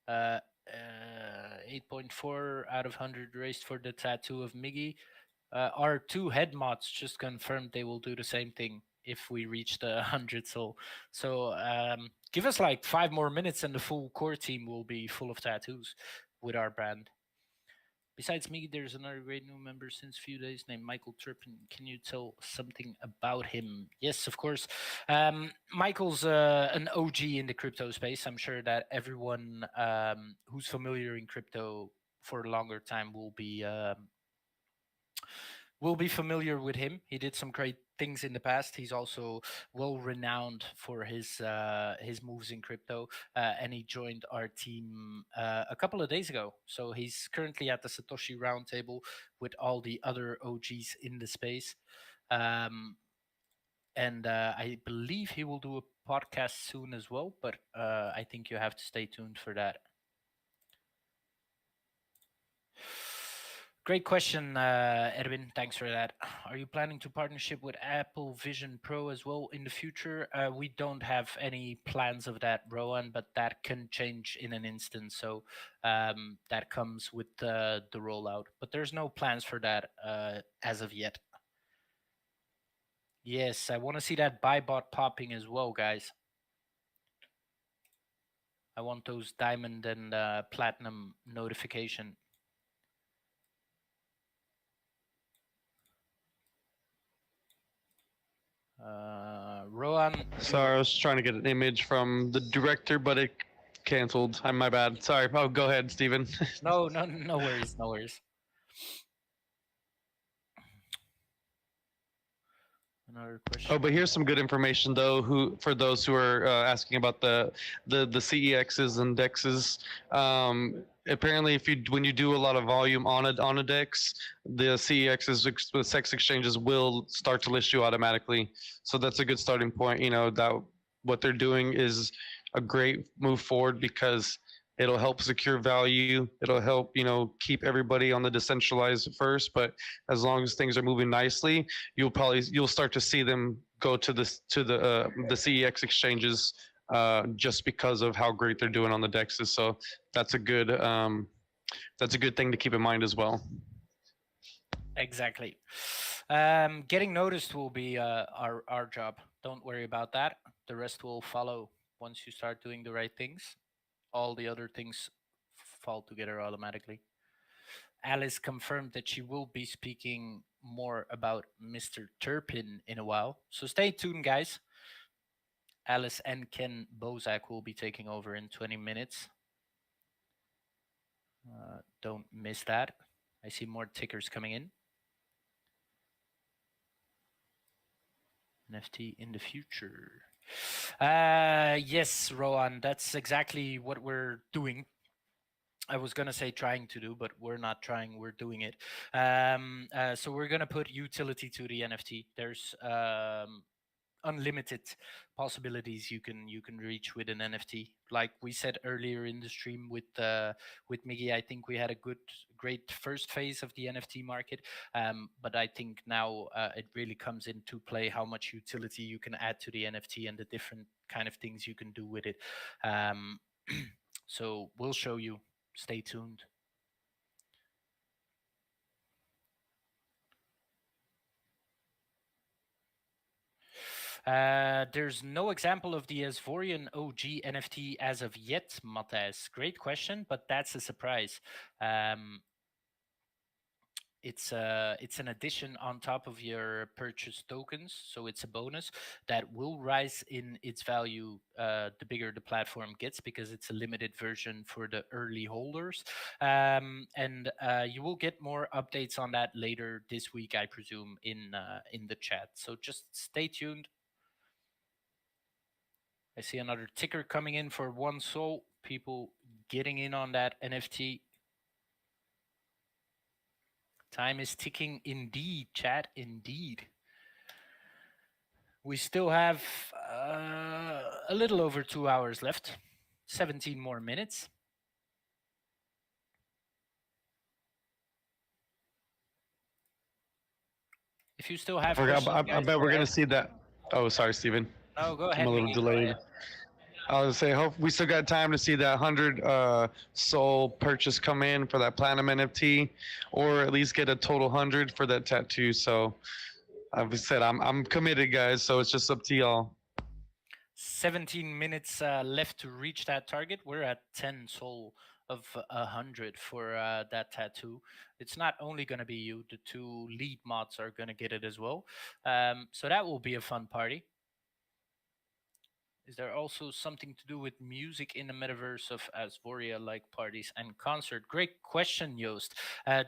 Speaker 1: 8.4 out of 100 raised for the tattoo of Miggy. Our two head mods just confirmed they will do the same thing if we reach the 100 soul. So give us like 5 more minutes and the full core team will be full of tattoos with our brand. Besides me, there's another great new member since a few days named Michael Turpin. Can you tell something about him? Yes, of course. Michael's an OG in the crypto space. I'm sure that everyone who's familiar in crypto for a longer time will be familiar with him. He did some great things in the past. He's also well renowned for his moves in crypto, and he joined our team a couple of days ago. So he's currently at the Satoshi Roundtable with all the other OGs in the space, and I believe he will do a podcast soon as well. But I think you have to stay tuned for that. Great question, Erwin. Thanks for that. Are you planning to partnership with Apple Vision Pro as well in the future? We don't have any plans of that, Rowan, but that can change in an instant. So that comes with the rollout. But there's no plans for that as of yet. Yes, I want to see that buy bot popping as well, guys. I want those diamond and platinum notification. Rowan.
Speaker 2: Sorry, I was trying to get an image from the director, but it canceled. I'm my bad. Sorry. Oh, go ahead, Steven.
Speaker 1: No worries, no worries. Another question.
Speaker 2: Oh, but here's some good information though. For those who are asking about the CEXs and DEXs, apparently, when you do a lot of volume on a DEX, the CEXs, the sex exchanges will start to list you automatically. So that's a good starting point. You know that what they're doing is a great move forward because it'll help secure value. It'll help keep everybody on the decentralized first. But as long as things are moving nicely, you'll start to see them go to the CEX exchanges just because of how great they're doing on the dexes. So that's a good thing to keep in mind as well.
Speaker 1: Exactly. Getting noticed will be our job. Don't worry about that. The rest will follow once you start doing the right things. All the other things fall together automatically. Alice confirmed that she will be speaking more about Mr. Turpin in a while. So stay tuned, guys. Alice and Ken Bozak will be taking over in 20 minutes. Don't miss that. I see more tickers coming in. NFT in the future. Yes, Rohan, that's exactly what we're doing. I was gonna say trying to do, but we're not trying. We're doing it. So we're gonna put utility to the NFT. There's unlimited possibilities you can reach with an NFT. Like we said earlier in the stream with Miggy, I think we had a great first phase of the NFT market. But I think now it really comes into play how much utility you can add to the NFT and the different kind of things you can do with it. So we'll show you. Stay tuned. There's no example of the Asvorian OG NFT as of yet, Matthias. Great question, but that's a surprise. It's an addition on top of your purchase tokens, so it's a bonus that will rise in its value the bigger the platform gets, because it's a limited version for the early holders. And you will get more updates on that later this week, I presume, in the chat. So just stay tuned. I see another ticker coming in for 1 Sol. People getting in on that NFT. Time is ticking indeed, chat, indeed. We still have a little over 2 hours left, 17 more minutes. If you still have questions,
Speaker 2: I bet we're gonna see that. Oh, sorry, Steven.
Speaker 1: Oh, go
Speaker 2: I'm
Speaker 1: ahead.
Speaker 2: a little
Speaker 1: Miggy,
Speaker 2: delayed. I was gonna say, hope we still got time to see that 100 soul purchase come in for that platinum NFT, or at least get a total 100 for that tattoo. So, I've said I'm committed, guys. So it's just up to y'all.
Speaker 1: 17 minutes left to reach that target. We're at 10 soul of 100 for that tattoo. It's not only going to be you, the 2 lead mods are going to get it as well. So that will be a fun party. Is there also something to do with music in the metaverse of Asvoria, like parties and concert? Great question, Joost.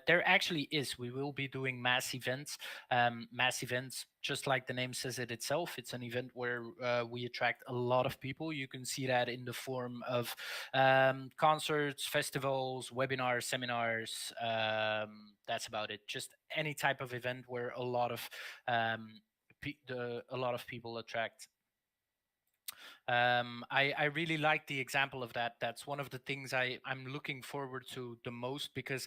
Speaker 1: There actually is. We will be doing mass events. Mass events, just like the name says it itself, it's an event where we attract a lot of people. You can see that in the form of concerts, festivals, webinars, seminars. That's about it. Just any type of event where a lot of people attract. I really like the example of that. That's one of the things I'm looking forward to the most, because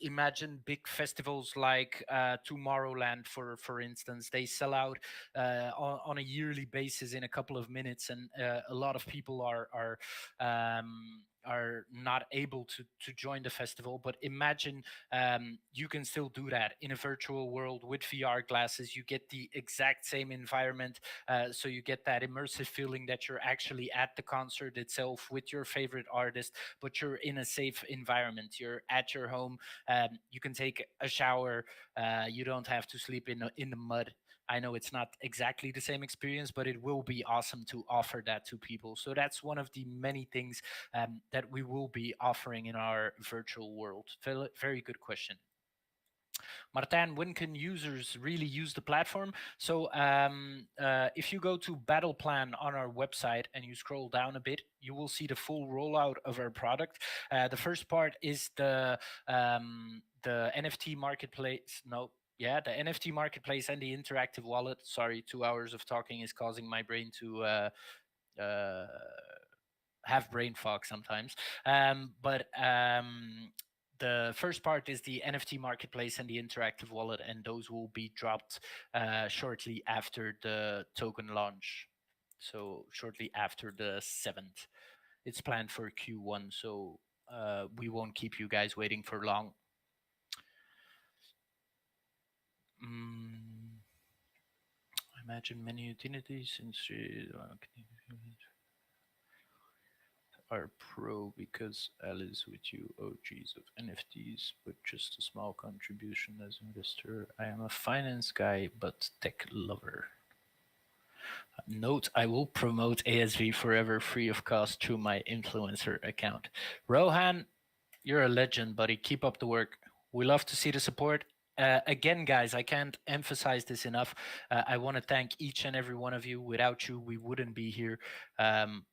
Speaker 1: imagine big festivals like Tomorrowland, for instance. They sell out on a yearly basis in a couple of minutes, and a lot of people are not able to join the festival. But imagine you can still do that in a virtual world with VR glasses. You get the exact same environment, so you get that immersive feeling that you're actually at the concert itself with your favorite artist, but you're in a safe environment. You're at your home. You can take a shower. You don't have to sleep in the mud. I know it's not exactly the same experience, but it will be awesome to offer that to people. So that's one of the many things that we will be offering in our virtual world. Very good question. Martijn, when can users really use the platform? So if you go to Battle Plan on our website and you scroll down a bit, you will see the full rollout of our product. The first part is the NFT marketplace. No, yeah, the NFT marketplace and the interactive wallet. Sorry, 2 hours of talking is causing my brain to have brain fog sometimes. But the first part is the NFT marketplace and the interactive wallet, and those will be dropped shortly after the token launch. So shortly after the 7th. It's planned for Q1, so we won't keep you guys waiting for long. I imagine many utilities are pro because Alice with you OGs of NFTs, but just a small contribution as investor. I am a finance guy, but tech lover. Note, I will promote ASV forever free of cost through my influencer account. Rohan, you're a legend, buddy. Keep up the work. We love to see the support. Again, guys, I can't emphasize this enough. I want to thank each and every one of you. Without you, we wouldn't be here. Um,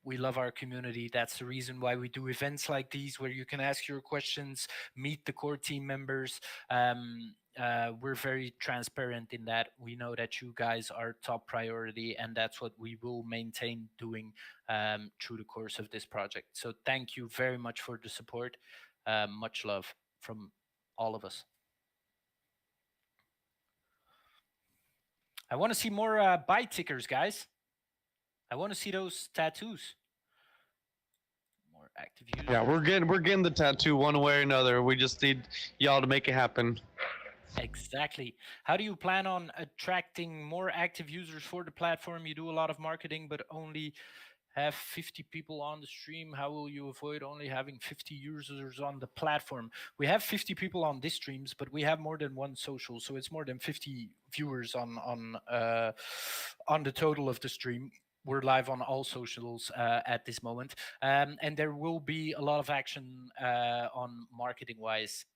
Speaker 1: we love our community. That's the reason why we do events like these where you can ask your questions, meet the core team members. We're very transparent in that. We know that you guys are top priority, and that's what we will maintain doing through the course of this project. So thank you very much for the support. Much love from all of us. I want to see more buy tickers, guys. I want to see those tattoos. More active users.
Speaker 2: Yeah, we're getting the tattoo one way or another. We just need y'all to make it happen.
Speaker 1: Exactly. How do you plan on attracting more active users for the platform? You do a lot of marketing, but only have 50 people on the stream. How will you avoid only having 50 users on the platform? We have 50 people on this streams, but we have more than one social, so it's more than 50 viewers on the total of the stream. We're live on all socials at this moment, and there will be a lot of action on marketing wise.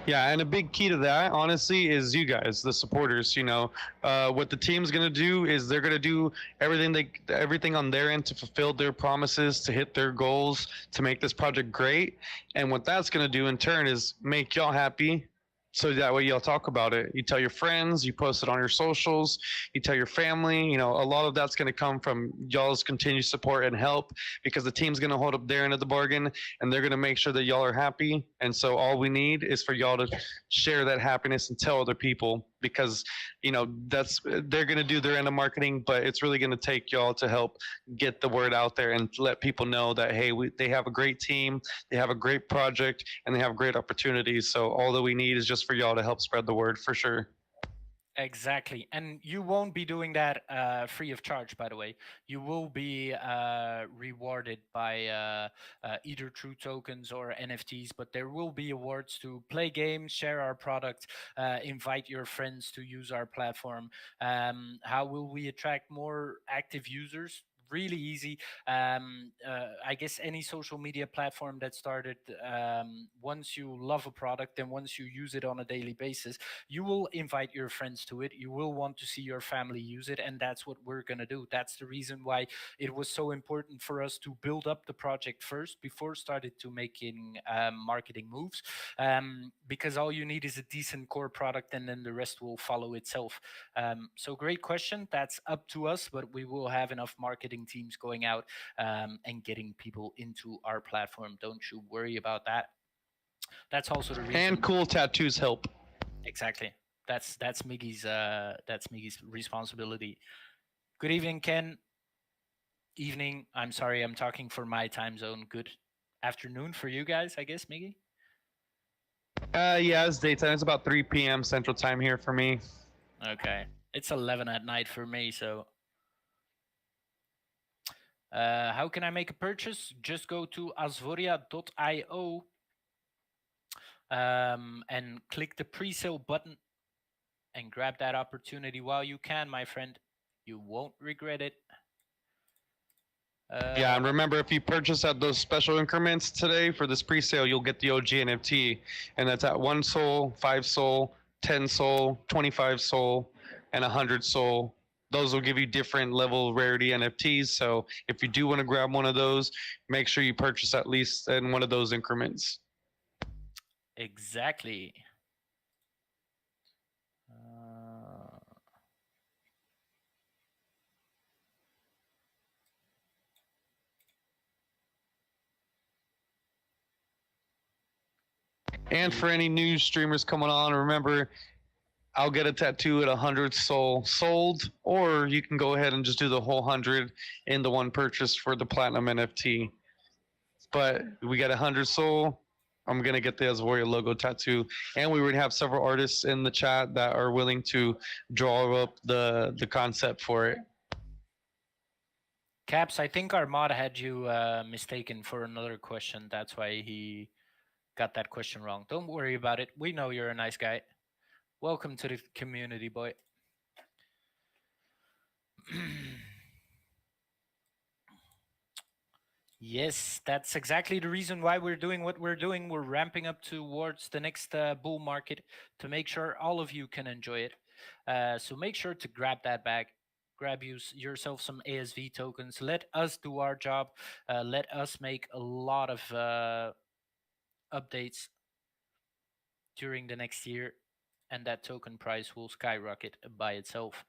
Speaker 2: Yeah, and a big key to that, honestly, is you guys, the supporters. What the team's gonna do is they're gonna do everything on their end to fulfill their promises, to hit their goals, to make this project great. And what that's gonna do in turn is make y'all happy. So that way y'all talk about it. You tell your friends, you post it on your socials, you tell your family. A lot of that's going to come from y'all's continued support and help, because the team's going to hold up their end of the bargain, and they're going to make sure that y'all are happy. And so all we need is for y'all to share that happiness and tell other people, because that's they're going to do their end of marketing, but it's really going to take y'all to help get the word out there and let people know that, hey, they have a great team, they have a great project, and they have great opportunities. So all that we need is just for y'all to help spread the word, for sure.
Speaker 1: Exactly. And you won't be doing that free of charge, by the way. You will be rewarded by either true tokens or NFTs, but there will be awards to play games, share our product, invite your friends to use our platform. How will we attract more active users? Really easy. I guess any social media platform that started, once you love a product and once you use it on a daily basis, you will invite your friends to it. You will want to see your family use it, and that's what we're going to do. That's the reason why it was so important for us to build up the project first before started to making marketing moves, because all you need is a decent core product, and then the rest will follow itself. So great question. That's up to us, but we will have enough marketing teams going out and getting people into our platform. Don't you worry about that. That's also the reason.
Speaker 2: And cool tattoos help.
Speaker 1: Exactly. That's Miggy's responsibility. Good evening, Ken. Evening. I'm sorry, I'm talking for my time zone. Good afternoon for you guys, I guess, Miggy.
Speaker 2: Yeah, it's daytime. It's about 3 p.m. Central Time here for me.
Speaker 1: Okay. It's 11 at night for me, so how can I make a purchase? Just go to asvoria.io and click the pre-sale button and grab that opportunity while you can, my friend. You won't regret it.
Speaker 2: Yeah, and remember, if you purchase at those special increments today for this pre-sale, you'll get the OG NFT, and that's at 1 soul, 5 soul, 10 soul, 25 soul, and 100 soul. Those will give you different level rarity NFTs. So if you do want to grab one of those, make sure you purchase at least in one of those increments.
Speaker 1: Exactly.
Speaker 2: And for any new streamers coming on, remember, I'll get a tattoo at 100 soul sold, or you can go ahead and just do the whole 100 in the one purchase for the platinum NFT. But we got 100 soul. I'm gonna get the Asvoria logo tattoo, and we would have several artists in the chat that are willing to draw up the concept for it.
Speaker 1: Caps, I think our mod had you mistaken for another question. That's why he got that question wrong. Don't worry about it. We know you're a nice guy. Welcome to the community, boy. Yes, that's exactly the reason why we're doing what we're doing. We're ramping up towards the next bull market to make sure all of you can enjoy it. So make sure to grab that bag, grab yourself some ASV tokens. Let us do our job. Let us make a lot of updates during the next year, and that token price will skyrocket by itself.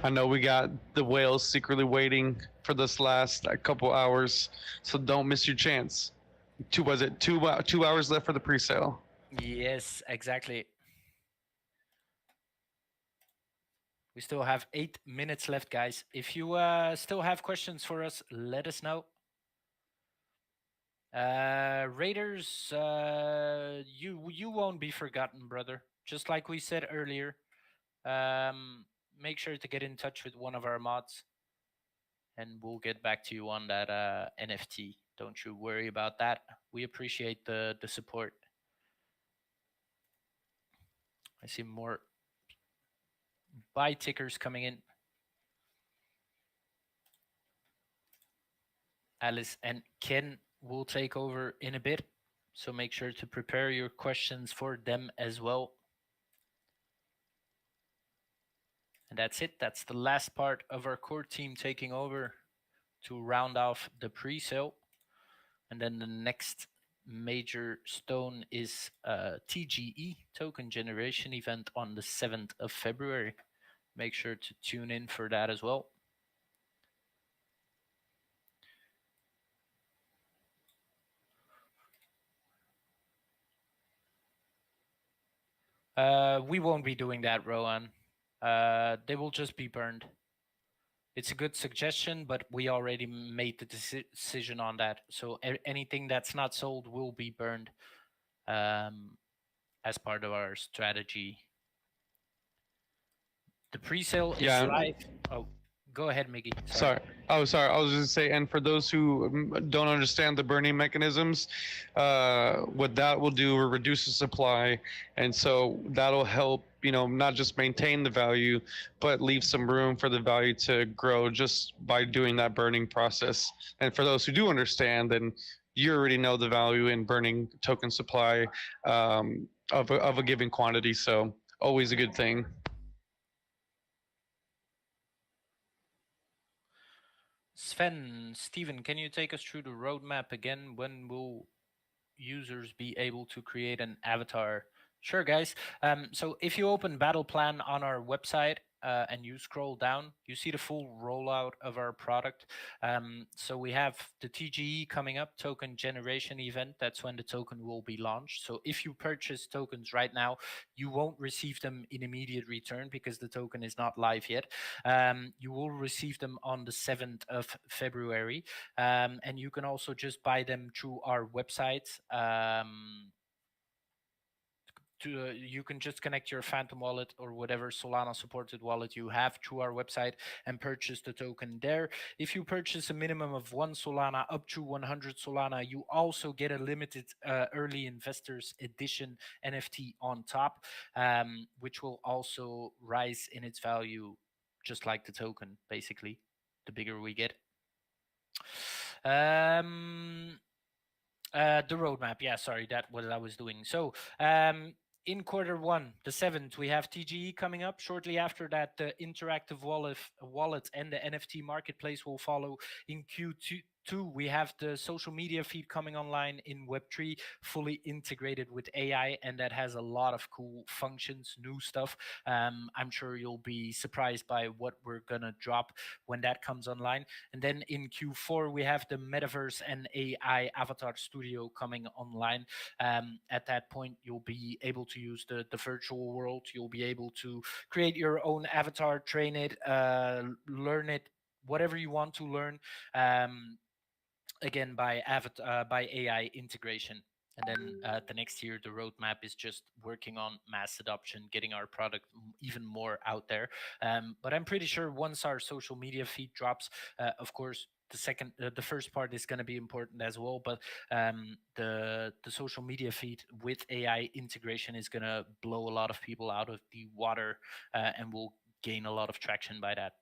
Speaker 2: I know we got the whales secretly waiting for this last couple hours, so don't miss your chance. Two was it 2 hours left for the pre-sale.
Speaker 1: Yes, exactly. We still have 8 minutes left, guys. If you still have questions for us, let us know. Raiders, you won't be forgotten, brother. Just like we said earlier, make sure to get in touch with one of our mods, and we'll get back to you on that NFT. Don't you worry about that. We appreciate the support. I see more buy tickers coming in. Alice and Ken will take over in a bit, so make sure to prepare your questions for them as well. And that's it. That's the last part of our core team taking over to round off the pre-sale. And then the next major stone is TGE, token generation event on the 7th of February. Make sure to tune in for that as well. We won't be doing that, Rowan. They will just be burned. It's a good suggestion, but we already made the decision on that. So anything that's not sold will be burned as part of our strategy. The pre-sale is live. Oh, go ahead, Miggy.
Speaker 2: Sorry. Oh, sorry. I was just say, and for those who don't understand the burning mechanisms, what that will do will reduce the supply, and so that'll help, not just maintain the value, but leave some room for the value to grow just by doing that burning process. And for those who do understand, then you already know the value in burning token supply of a given quantity. So always a good thing.
Speaker 1: Steven, can you take us through the roadmap again? When will users be able to create an avatar? Sure, guys. So if you open Battle Plan on our website and you scroll down, you see the full rollout of our product. So we have the TGE coming up, token generation event. That's when the token will be launched. So if you purchase tokens right now, you won't receive them in immediate return because the token is not live yet. You will receive them on the 7th of February. And you can also just buy them through our website. You can just connect your Phantom wallet or whatever Solana supported wallet you have to our website and purchase the token there. If you purchase a minimum of 1 Solana up to 100 Solana, you also get a limited early investors edition NFT on top, which will also rise in its value just like the token, basically, the bigger we get. The roadmap, yeah, sorry, that what I was doing. So in quarter 1, the 7th, we have TGE coming up. Shortly after that, the interactive wallet and the NFT marketplace will follow. In Q2, we have the social media feed coming online in Web3, fully integrated with AI, and that has a lot of cool functions, new stuff. I'm sure you'll be surprised by what we're gonna drop when that comes online. And then in Q4, we have the Metaverse and AI Avatar Studio coming online. At that point, you'll be able to use the virtual world. You'll be able to create your own avatar, train it, learn it, whatever you want to learn. Again, by AI integration. And then the next year, the roadmap is just working on mass adoption, getting our product even more out there. But I'm pretty sure once our social media feed drops, of course, the first part is going to be important as well. But the social media feed with AI integration is going to blow a lot of people out of the water, and we'll gain a lot of traction by that.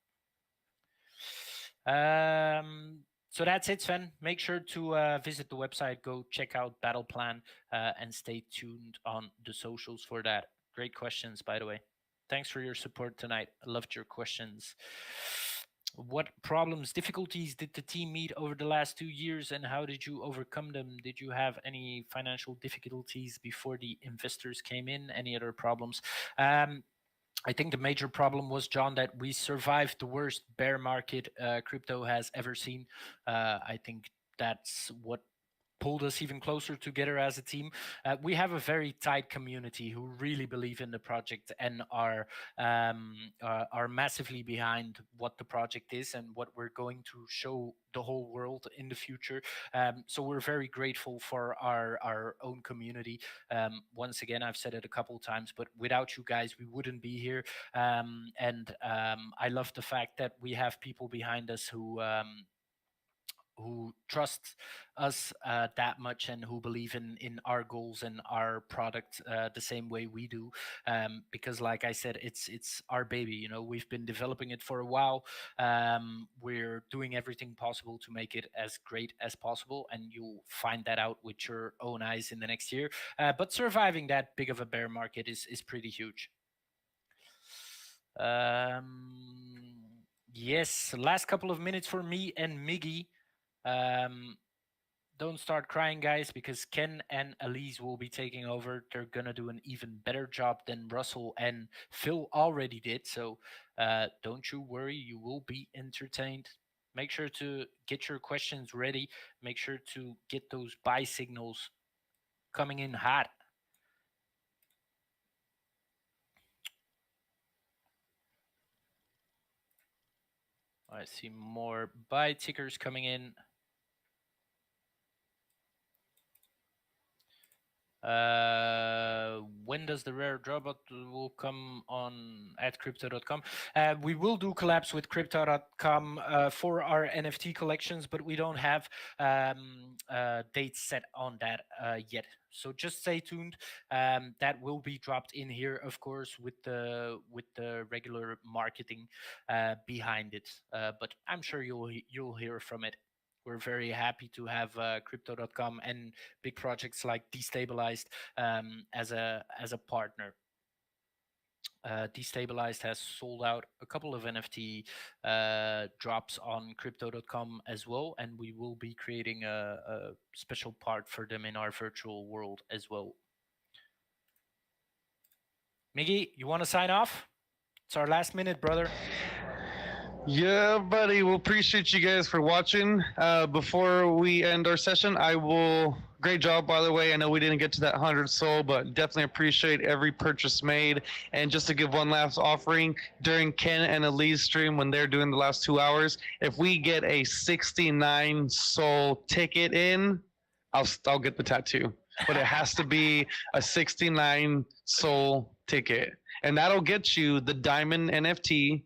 Speaker 1: So that's it, Sven. Make sure to visit the website, go check out Battle Plan, and stay tuned on the socials for that. Great questions, by the way. Thanks for your support tonight. I loved your questions. What problems, difficulties did the team meet over the last 2 years, and how did you overcome them? Did you have any financial difficulties before the investors came in? Any other problems? I think the major problem was, John, that we survived the worst bear market crypto has ever seen. I think that's what pulled us even closer together as a team. We have a very tight community who really believe in the project and are massively behind what the project is and what we're going to show the whole world in the future. So we're very grateful for our own community. Once again, I've said it a couple times, but without you guys, we wouldn't be here. I love the fact that we have people behind us who trust us that much and who believe in our goals and our product the same way we do, because like I said, it's our baby. You know, we've been developing it for a while. We're doing everything possible to make it as great as possible, and you'll find that out with your own eyes in the next year. But surviving that big of a bear market is pretty huge. Yes, last couple of minutes for me and Miggy. Don't start crying, guys, because Ken and Elise will be taking over. They're gonna do an even better job than Russell and Phil already did. So don't you worry, you will be entertained. Make sure to get your questions ready. Make sure to get those buy signals coming in hot. I see more buy tickers coming in. When does the rare drawbot will come on at crypto.com? We will do collabs with crypto.com for our NFT collections, but we don't have dates set on that yet. So just stay tuned. That will be dropped in here, of course, with the regular marketing behind it. But I'm sure you'll hear from it. We're very happy to have crypto.com and big projects like Destabilized as a partner. Destabilized has sold out a couple of NFT drops on crypto.com as well, and we will be creating a special part for them in our virtual world as well. Miggy, you want to sign off? It's our last minute, brother.
Speaker 2: Yeah, buddy. We'll appreciate you guys for watching. Before we end our session, great job, by the way. I know we didn't get to that 100 soul, but definitely appreciate every purchase made. And just to give one last offering, during Ken and Elise stream, when they're doing the last 2 hours, if we get a 69 soul ticket in, I'll get the tattoo. But it has to be a 69 soul ticket. And that'll get you the diamond NFT,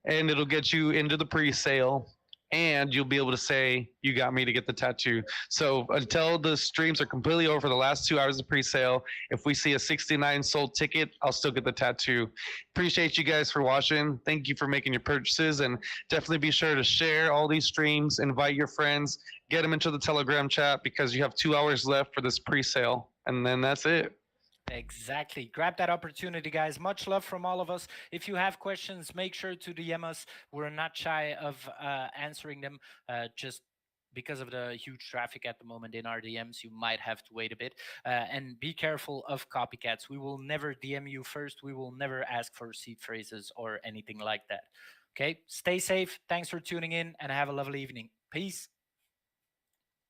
Speaker 2: and it'll get you into the pre-sale, and you'll be able to say you got me to get the tattoo. So until the streams are completely over, the last 2 hours of pre-sale, if we see a 69 sold ticket, I'll still get the tattoo. Appreciate you guys for watching. Thank you for making your purchases, and definitely be sure to share all these streams, invite your friends, get them into the Telegram chat, because you have 2 hours left for this pre-sale, and then that's it.
Speaker 1: Exactly. Grab that opportunity, guys. Much love from all of us. If you have questions, make sure to DM us. We're not shy of answering them. Just because of the huge traffic at the moment in our DMs, you might have to wait a bit. And be careful of copycats. We will never DM you first. We will never ask for seed phrases or anything like that. Okay? Stay safe. Thanks for tuning in, and have a lovely evening. Peace.